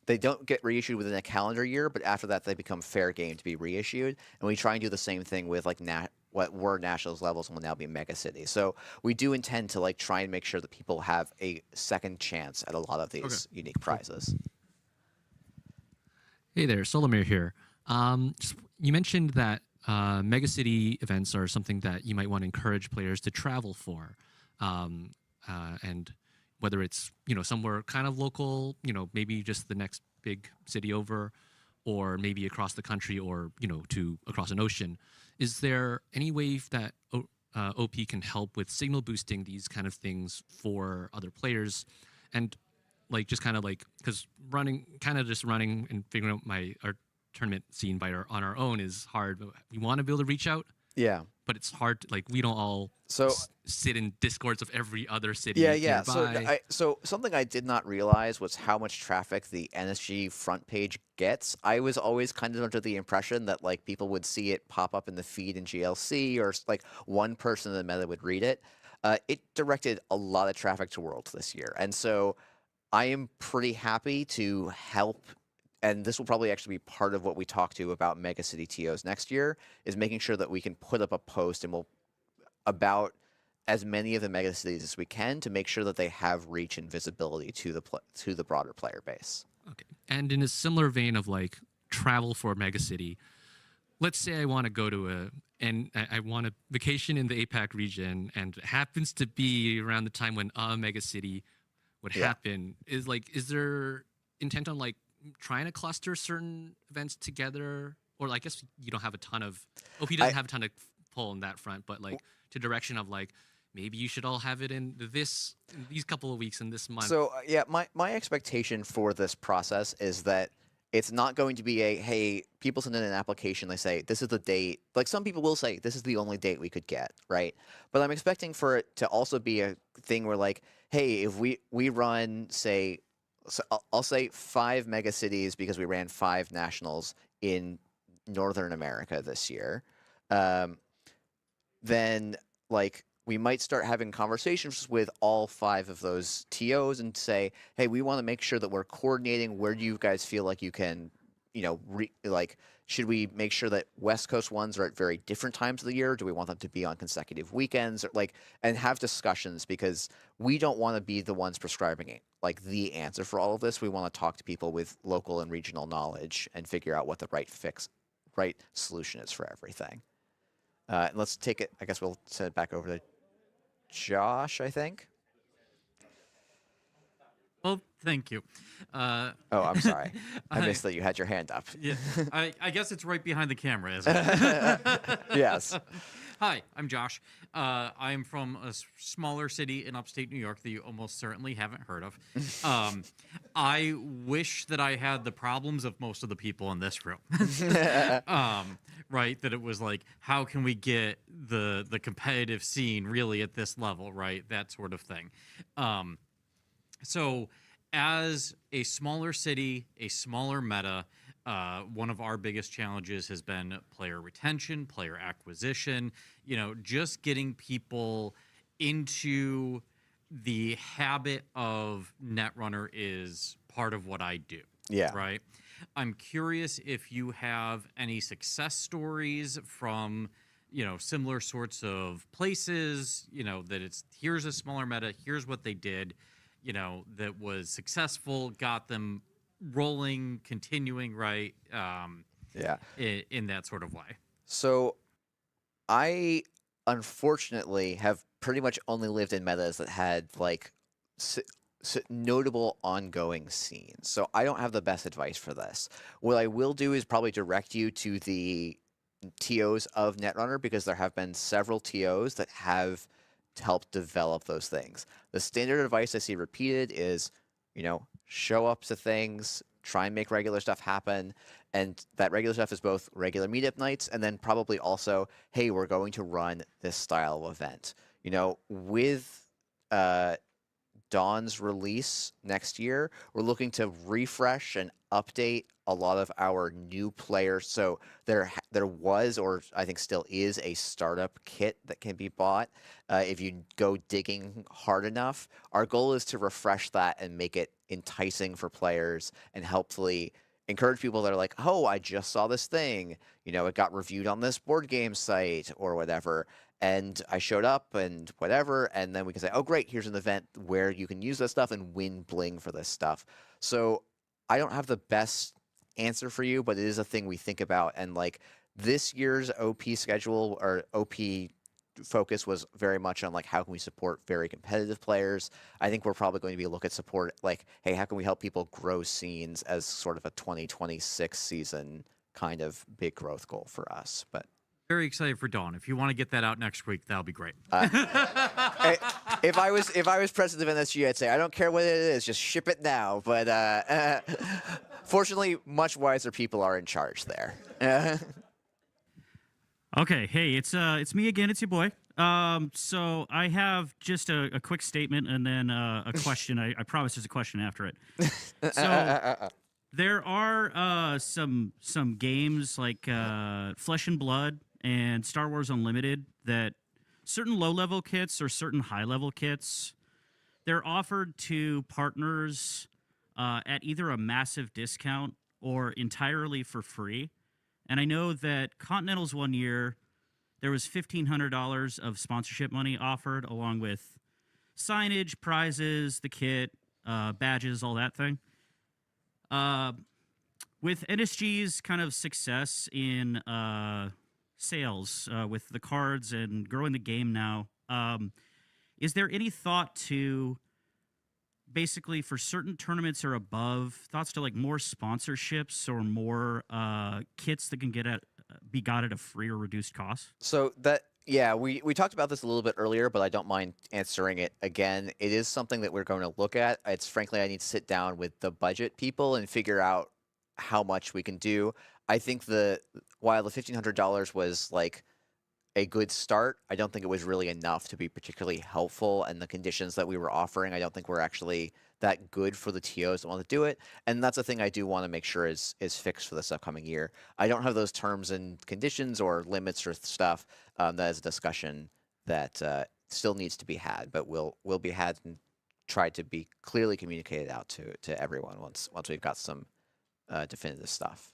they don't get reissued within a calendar year, but after that they become fair game to be reissued. And we try and do the same thing with like what were nationals levels and will now be mega cities. So we do intend to like try and make sure that people have a second chance at a lot of these unique prizes. Hey there, Solomir here. You mentioned that mega city events are something that you might want to encourage players to travel for, and whether it's somewhere kind of local, maybe just the next big city over, or maybe across the country, or to across an ocean. Is there any way that OP can help with signal boosting these kind of things for other players, and like just kind of like because running and figuring out our tournament scene on our own is hard. But we want to be able to reach out. Yeah. But it's hard to, we don't all sit in discords of every other city nearby. So something I did not realize was how much traffic the NSG front page gets. I was always kind of under the impression that like people would see it pop up in the feed in GLC, or like one person in the meta would read it. It directed a lot of traffic to Worlds this year, and so I am pretty happy to help. And this will probably actually be part of what we talk to about Mega City TOs next year, is making sure that we can put up a post about as many of the mega cities as we can to make sure that they have reach and visibility to the broader player base. Okay. And in a similar vein of like travel for a mega city, let's say I want to go to I want a vacation in the APAC region, and it happens to be around the time when a mega city would happen. Is there intent on like trying to cluster certain events together, or I guess you don't have a ton of OP doesn't have a ton of pull in that front, but like to direction of like maybe you should all have it in these couple of weeks in this month. So my expectation for this process is that it's not going to be hey, people send in an application, they say this is the date. Like some people will say this is the only date we could get, right? But I'm expecting for it to also be a thing where like, hey, if we run say. So I'll say 5 mega cities because we ran 5 nationals in Northern America this year. Then like we might start having conversations with all 5 of those TOs and say, hey, we want to make sure that we're coordinating. Where do you guys feel like you can, should we make sure that West Coast ones are at very different times of the year? Do we want them to be on consecutive weekends? And have discussions, because we don't want to be the ones prescribing it, like the answer for all of this. We want to talk to people with local and regional knowledge and figure out what the right solution is for everything. And let's take it. I guess we'll send it back over to Josh, I think. Well, thank you. Oh, I'm sorry. I missed that you had your hand up. Yeah, I guess it's right behind the camera, isn't it? Yes. Hi, I'm Josh. I'm from a smaller city in upstate New York that you almost certainly haven't heard of. I wish that I had the problems of most of the people in this room. right? That it was like, how can we get the competitive scene really at this level, right? That sort of thing. So as a smaller city, a smaller meta, one of our biggest challenges has been player retention, player acquisition, just getting people into the habit of Netrunner is part of what I do. Yeah. Right. I'm curious if you have any success stories from, similar sorts of places, that it's here's a smaller meta, here's what they did, that was successful, got them rolling, continuing, right? Yeah. In that sort of way. So I unfortunately have pretty much only lived in metas that had like notable ongoing scenes. So I don't have the best advice for this. What I will do is probably direct you to the TOs of Netrunner, because there have been several TOs that have helped develop those things. The standard advice I see repeated is, show up to things, try and make regular stuff happen. And that regular stuff is both regular meetup nights and then probably also, hey, we're going to run this style of event. With Dawn's release next year, we're looking to refresh and update a lot of our new players. So there was, or I think still is, a startup kit that can be bought if you go digging hard enough. Our goal is to refresh that and make it enticing for players and hopefully encourage people that are like, oh, I just saw this thing, it got reviewed on this board game site or whatever, and I showed up and whatever, and then we can say, oh, great, here's an event where you can use this stuff and win bling for this stuff. So I don't have the best answer for you, but it is a thing we think about. And like this year's OP schedule or OP focus was very much on like, how can we support very competitive players? I think we're probably going to be looking at support like, hey, how can we help people grow scenes as sort of a 2026 season kind of big growth goal for us. But very excited for Dawn. If you want to get that out next week, that'll be great. If I was president of NSG, I'd say I don't care what it is, just ship it now. But fortunately, much wiser people are in charge there. Okay, hey, it's me again. It's your boy. So I have just a quick statement and then a question. I promise there's a question after it. So there are some games like Flesh and Blood and Star Wars Unlimited that certain low-level kits or certain high-level kits, they're offered to partners at either a massive discount or entirely for free. And I know that Continental's one year, there was $1,500 of sponsorship money offered along with signage, prizes, the kit, badges, all that thing. With NSG's kind of success in sales with the cards and growing the game now, is there any thought to basically for certain tournaments or above, thoughts to like more sponsorships or more kits that can be got at a free or reduced cost? So that, yeah, we talked about this a little bit earlier, but I don't mind answering it again. It is something that we're going to look at. It's frankly, I need to sit down with the budget people and figure out how much we can do. I think while the $1,500 was like a good start, I don't think it was really enough to be particularly helpful, and the conditions that we were offering, I don't think were actually that good for the TOs that want to do it. And that's a thing I do want to make sure is fixed for this upcoming year. I don't have those terms and conditions or limits or stuff. That is a discussion that still needs to be had, but will be had and tried to be clearly communicated out to everyone once we've got some definitive stuff.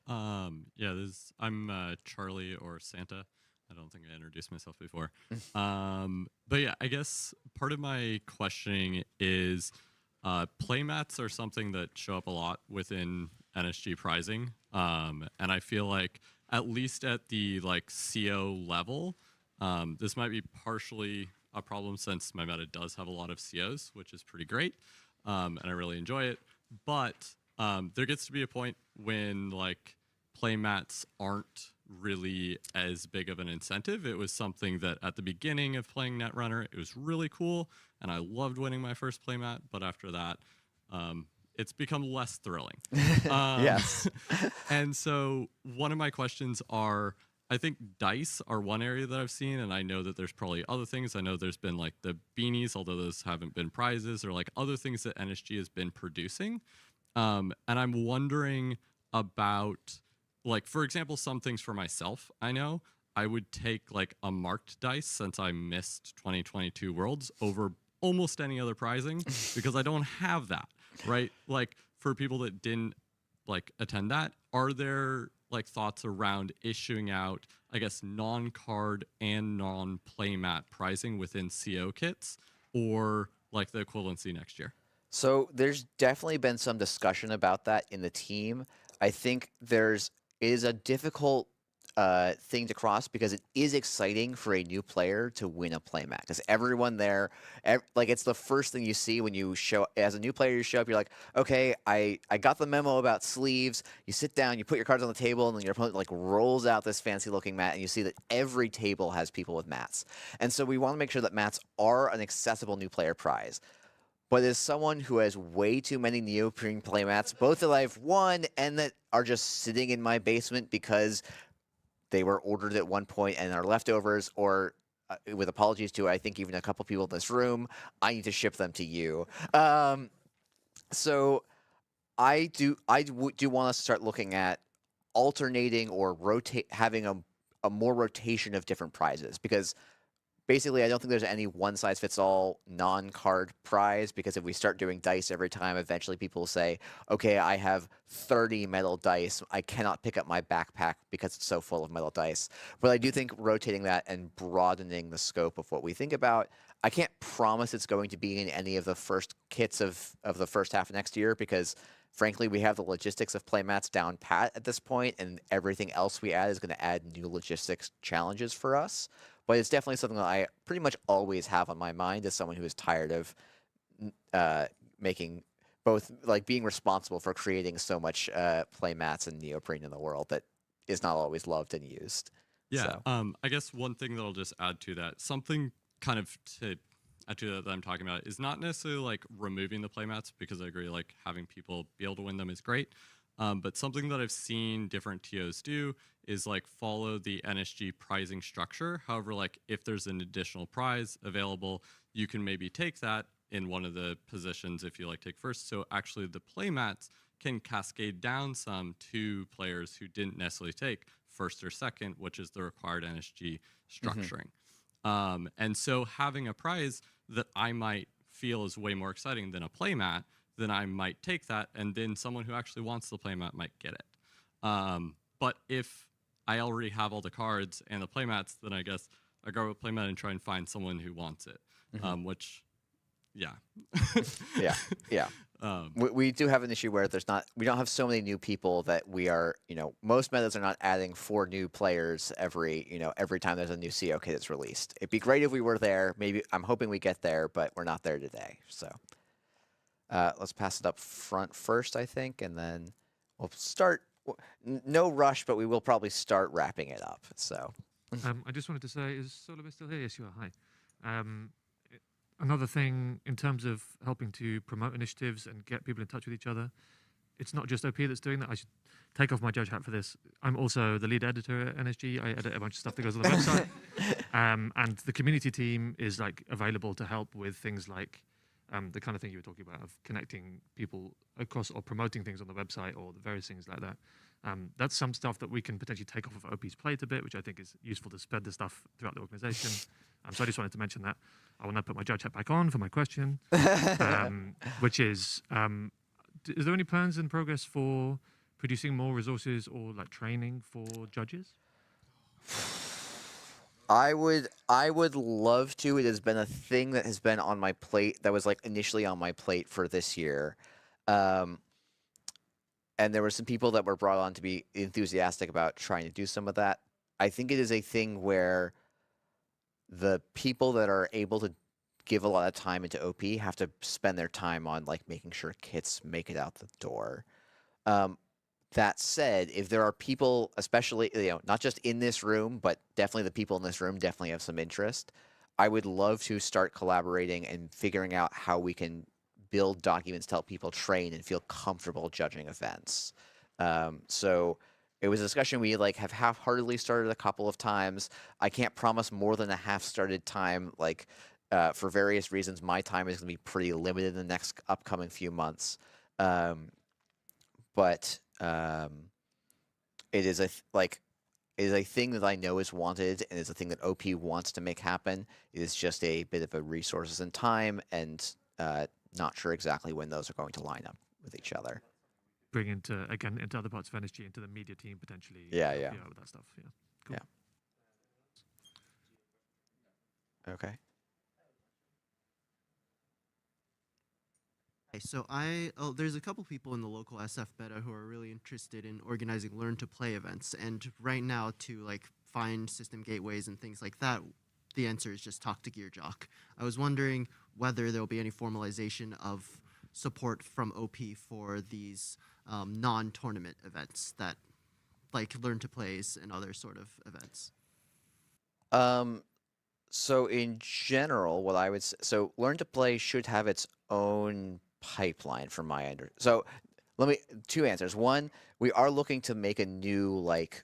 Yeah, I'm Charlie or Santa. I don't think I introduced myself before. But yeah, I guess part of my questioning is playmats are something that show up a lot within NSG prizing. And I feel like at least at the like CO level, this might be partially a problem since my meta does have a lot of COs, which is pretty great. And I really enjoy it. But there gets to be a point when like playmats aren't really as big of an incentive. It was something that at the beginning of playing Netrunner, it was really cool, and I loved winning my first playmat. But after that, it's become less thrilling. Yes. And so one of my questions are, I think dice are one area that I've seen, and I know that there's probably other things. I know there's been like the beanies, although those haven't been prizes, or like other things that NSG has been producing. And I'm wondering about, like, for example, some things for myself. I know I would take like a marked dice, since I missed 2022 Worlds, over almost any other prizing because I don't have that, right? Like, for people that didn't like attend that, are there like thoughts around issuing out, I guess, non-card and non-playmat prizing within CO kits, or like the equivalency next year? So there's definitely been some discussion about that in the team. I think it is a difficult thing to cross because it is exciting for a new player to win a playmat because everyone there, like, it's the first thing you see when you show as a new player. You show up, you're like, okay, I got the memo about sleeves. You sit down, you put your cards on the table, and then your opponent like rolls out this fancy looking mat, and you see that every table has people with mats. And so we want to make sure that mats are an accessible new player prize. But as someone who has way too many neoprene playmats, both that I've won and that are just sitting in my basement because they were ordered at one point and are leftovers, or with apologies to, I think, even a couple people in this room, I need to ship them to you. So I do want us to start looking at alternating or having a more rotation of different prizes, because basically, I don't think there's any one-size-fits-all non-card prize, because if we start doing dice every time, eventually people will say, okay, I have 30 metal dice. I cannot pick up my backpack because it's so full of metal dice. But I do think rotating that and broadening the scope of what we think about, I can't promise it's going to be in any of the first kits of the first half of next year, because frankly, we have the logistics of playmats down pat at this point, and everything else we add is going to add new logistics challenges for us. But it's definitely something that I pretty much always have on my mind as someone who is tired of making both, like, being responsible for creating so much playmats and neoprene in the world that is not always loved and used. Yeah. So. I guess one thing that I'll just add to that, something kind of to add to that I'm talking about, is not necessarily like removing the playmats, because I agree, like, having people be able to win them is great. But something that I've seen different TOs do is like follow the NSG prizing structure. However, like, if there's an additional prize available, you can maybe take that in one of the positions if you like take first. So actually the playmats can cascade down some to players who didn't necessarily take first or second, which is the required NSG structuring. And so having a prize that I might feel is way more exciting than a playmat, then I might take that, and then someone who actually wants the playmat might get it. But if I already have all the cards and the playmats, then I guess I go with playmat and try and find someone who wants it, which, yeah. Yeah. We do have an issue where we don't have so many new people that we are, most metas are not adding 4 new players every time there's a new CO kit that's released. It'd be great if we were there. Maybe I'm hoping we get there, but we're not there today. So let's pass it up front first, I think, and then we'll start. No rush, but we will probably start wrapping it up. So I just wanted to say, is Solomon still here? Yes, you are. Hi. Another thing in terms of helping to promote initiatives and get people in touch with each other, it's not just OP that's doing that. I should take off my judge hat for this. I'm also the lead editor at NSG. I edit a bunch of stuff that goes on the website. And the community team is like available to help with things like the kind of thing you were talking about, of connecting people across or promoting things on the website or the various things like that. That's some stuff that we can potentially take off of OP's plate a bit, which I think is useful to spread the stuff throughout the organization. So I just wanted to mention that. I want to put my judge hat back on for my question, which is there any plans in progress for producing more resources or like training for judges? I would love to. It has been a thing that has been on my plate, that was like initially on my plate for this year. And there were some people that were brought on to be enthusiastic about trying to do some of that. I think it is a thing where the people that are able to give a lot of time into OP have to spend their time on like making sure kits make it out the door. That said, if there are people, especially, not just in this room, but definitely the people in this room definitely have some interest, I would love to start collaborating and figuring out how we can build documents to help people train and feel comfortable judging events. So it was a discussion we like have half-heartedly started a couple of times. I can't promise more than a half-started time. Like for various reasons, my time is going to be pretty limited in the next upcoming few months. But it is it is a thing that I know is wanted, and is a thing that OP wants to make happen. It is just a bit of a resources and time, and not sure exactly when those are going to line up with each other. Bring into other parts of NSG, into the media team potentially. Yeah, yeah. With that stuff. Yeah. Cool. Yeah. Okay. So there's a couple people in the local SF beta who are really interested in organizing learn to play events, and right now to like find system gateways and things like that, the answer is just talk to GearJock. I was wondering whether there will be any formalization of support from OP for these non-tournament events that like learn to plays and other sort of events. So in general, what I would say, so learn to play should have its own pipeline from my end. So two answers. One, we are looking to make a new like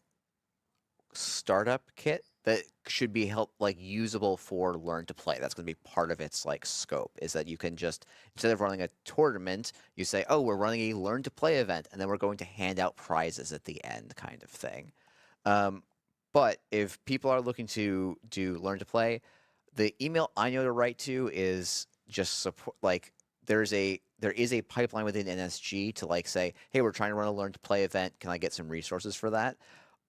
startup kit that should be usable for learn to play. That's going to be part of its like scope, is that you can just, instead of running a tournament, you say, oh, we're running a learn to play event, and then we're going to hand out prizes at the end, kind of thing. But if people are looking to do learn to play, the email I know to write to is just support. Like there is a pipeline within NSG to like say, hey, we're trying to run a learn to play event. Can I get some resources for that?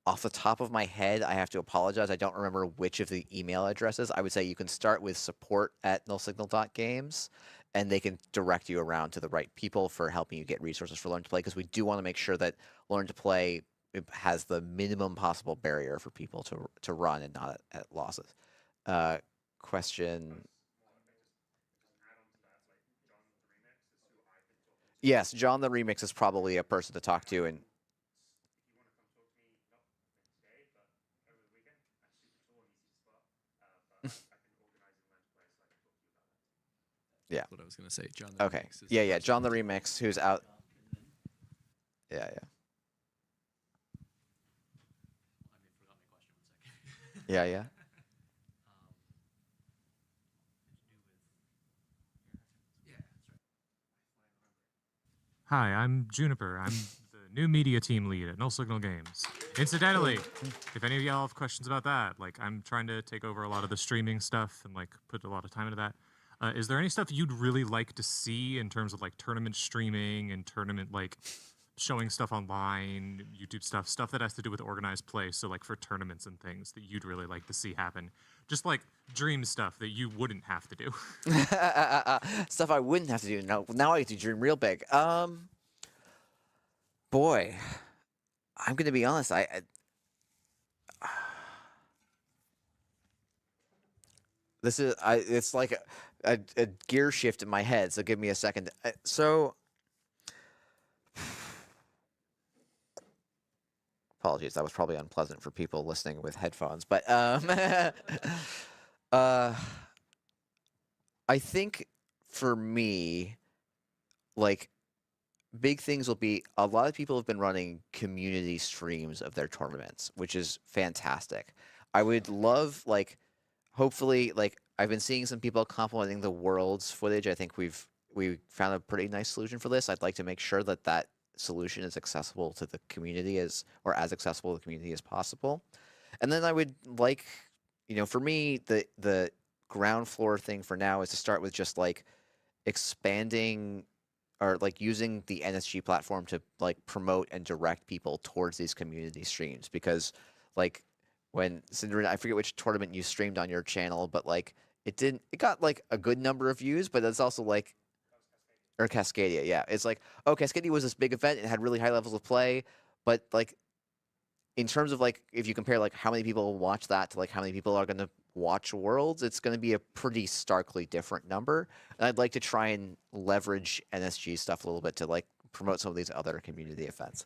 Off the top of my head, I have to apologize. I don't remember which of the email addresses. I would say you can start with support@nullsignal.games, and they can direct you around to the right people for helping you get resources for learn to play, because we do want to make sure that learn to play has the minimum possible barrier for people to run and not at losses. Question. Yes, John the Remix is probably a person to talk to, and yeah. That's what I was gonna say. John the Okay. Remix is Yeah. John the Remix, who's out. Yeah. Yeah. Hi, I'm Juniper. I'm the new media team lead at Null Signal Games. Incidentally, if any of y'all have questions about that, like I'm trying to take over a lot of the streaming stuff and like put a lot of time into that. Is there any stuff you'd really like to see in terms of like tournament streaming and tournament like showing stuff online, YouTube stuff that has to do with organized play? So like for tournaments and things that you'd really like to see happen. Just like dream stuff that you wouldn't have to do. Stuff I wouldn't have to do. Now I get to dream real big. Boy, I'm gonna be honest. It's like a gear shift in my head. So give me a second. Apologies, that was probably unpleasant for people listening with headphones, but I think for me, like, big things will be, a lot of people have been running community streams of their tournaments, which is fantastic. I would love, like, hopefully, like, I've been seeing some people complimenting the Worlds footage. I think we found a pretty nice solution for this. I'd like to make sure that that solution is accessible to the community as accessible to the community as possible. And then I would like, for me, the ground floor thing for now is to start with just like expanding or like using the NSG platform to like promote and direct people towards these community streams, because like when Cinderella, I forget which tournament you streamed on your channel, but like it got like a good number of views, but it's also like, or Cascadia, yeah. It's like, oh, Cascadia was this big event, it had really high levels of play, but like in terms of like, if you compare like how many people watch that to like how many people are going to watch Worlds, it's going to be a pretty starkly different number. And I'd like to try and leverage NSG stuff a little bit to like promote some of these other community events.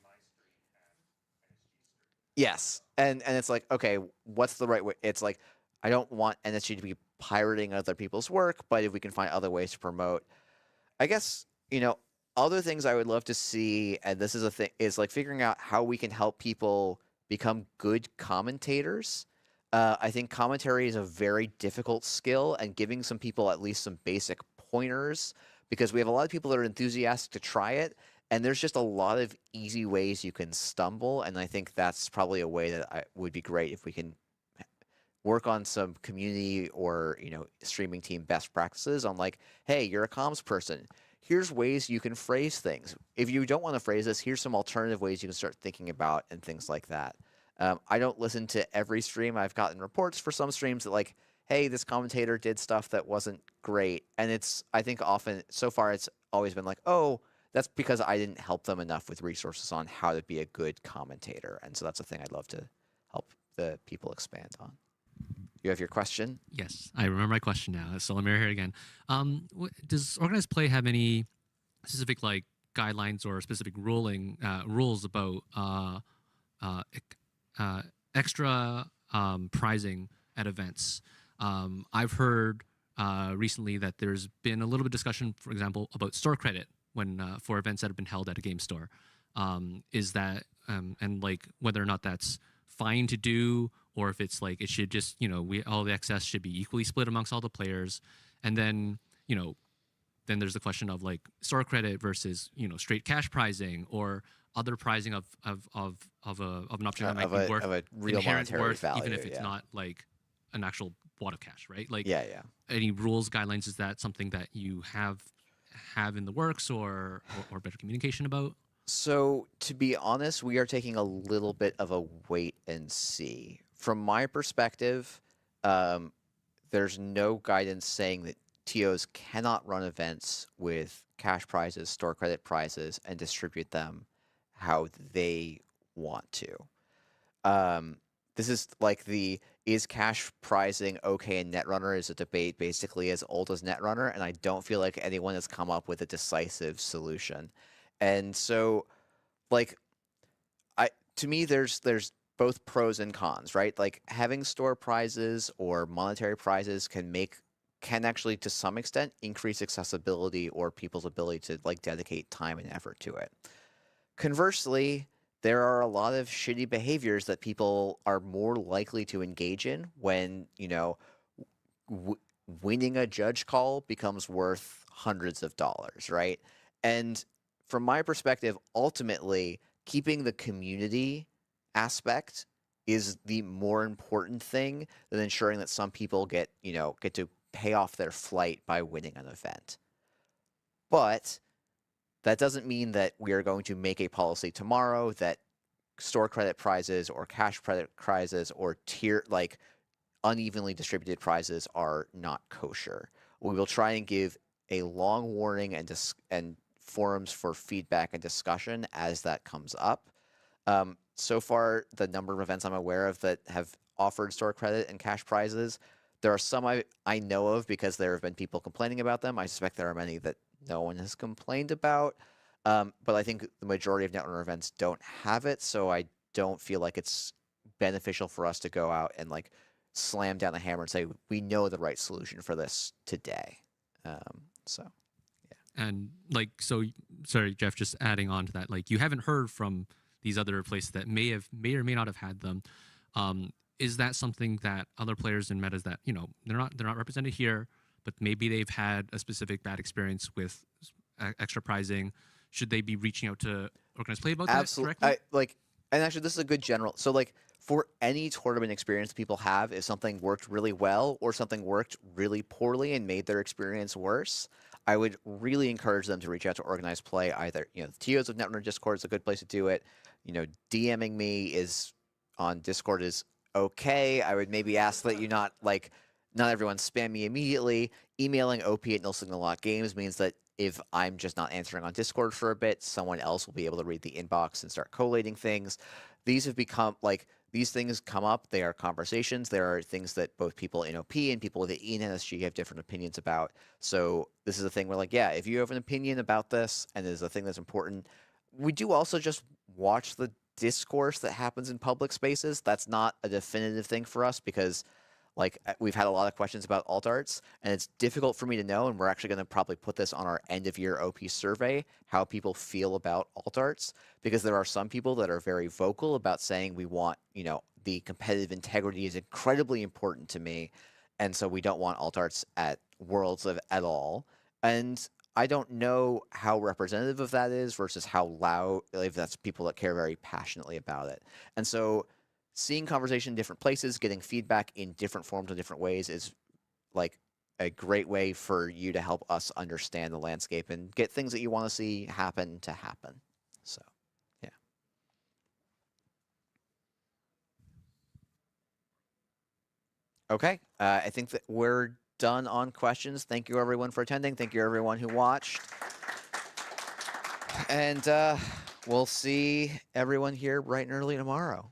Yes, and it's like, okay, what's the right way? It's like, I don't want NSG to be pirating other people's work, but if we can find other ways to promote. I guess, other things I would love to see, and this is a thing, is like figuring out how we can help people become good commentators. I think commentary is a very difficult skill, and giving some people at least some basic pointers, because we have a lot of people that are enthusiastic to try it, and there's just a lot of easy ways you can stumble, and I think that's probably a way that would be great if we can work on some community or streaming team best practices on, like, hey, you're a comms person, here's ways you can phrase things. If you don't want to phrase this, here's some alternative ways you can start thinking about, and things like that. I don't listen to every stream. I've gotten reports for some streams that, like, hey, this commentator did stuff that wasn't great, and I think often so far it's always been like, oh, that's because I didn't help them enough with resources on how to be a good commentator, and so that's a thing I'd love to help the people expand on. You have your question? Yes, I remember my question now. So let me hear it again. Does organized play have any specific like guidelines or specific rules about extra prizing at events? I've heard recently that there's been a little bit of discussion, for example, about store credit when for events that have been held at a game store. Is that and like whether or not that's fine to do, or if it's like it should just all the excess should be equally split amongst all the players, and then then there's the question of like store credit versus straight cash prizing or other prizing of an object that might be worth of a real inherent monetary worth, value, even if it's yeah. not like an actual wad of cash, right? Like Yeah. any rules, guidelines, is that something that you have in the works or better communication about? So, to be honest, we are taking a little bit of a wait and see. From my perspective, there's no guidance saying that TOs cannot run events with cash prizes, store credit prizes, and distribute them how they want to. This is like is cash prizing okay in Netrunner is a debate basically as old as Netrunner, and I don't feel like anyone has come up with a decisive solution. And so, like, to me, there's both pros and cons, right? Like having store prizes or monetary prizes can actually, to some extent, increase accessibility or people's ability to like dedicate time and effort to it. Conversely, there are a lot of shitty behaviors that people are more likely to engage in when winning a judge call becomes worth hundreds of dollars, right? And from my perspective, ultimately, keeping the community aspect is the more important thing than ensuring that some people get to pay off their flight by winning an event. But that doesn't mean that we are going to make a policy tomorrow that store credit prizes or cash credit prizes or unevenly distributed prizes are not kosher. We will try and give a long warning and forums for feedback and discussion as that comes up. So far, the number of events I'm aware of that have offered store credit and cash prizes, there are some I know of because there have been people complaining about them. I suspect there are many that no one has complained about. But I think the majority of Netrunner events don't have it, so I don't feel like it's beneficial for us to go out and like slam down the hammer and say we know the right solution for this today. And like, so sorry, Jeff, just adding on to that, like you haven't heard from these other places that may or may not have had them. Is that something that other players in metas that they're not represented here, but maybe they've had a specific bad experience with extra prizing? Should they be reaching out to organized play about that directly? And actually, this is a good general. So like for any tournament experience people have, if something worked really well or something worked really poorly and made their experience worse, I would really encourage them to reach out to organized play. Either the TOs of Netrunner Discord is a good place to do it. DMing me on Discord is okay. I would maybe ask that you not everyone spam me immediately. Emailing op@nullsignal.games means that if I'm just not answering on Discord for a bit, someone else will be able to read the inbox and start collating things. These have become these things come up. They are conversations. There are things that both people in OP and people in NSG have different opinions about. So this is a thing where if you have an opinion about this and there's a thing that's important, we do also just watch the discourse that happens in public spaces. That's not a definitive thing for us because Like we've had a lot of questions about alt arts, and it's difficult for me to know. And we're actually going to probably put this on our end of year OP survey, how people feel about alt arts, because there are some people that are very vocal about saying we want, the competitive integrity is incredibly important to me, and so we don't want alt arts at Worlds at all. And I don't know how representative of that is versus how loud, if that's people that care very passionately about it. And so seeing conversation in different places, getting feedback in different forms and different ways is like a great way for you to help us understand the landscape and get things that you want to see happen to happen. So, yeah. Okay, I think that we're done on questions. Thank you everyone for attending. Thank you everyone who watched. And we'll see everyone here bright and early tomorrow.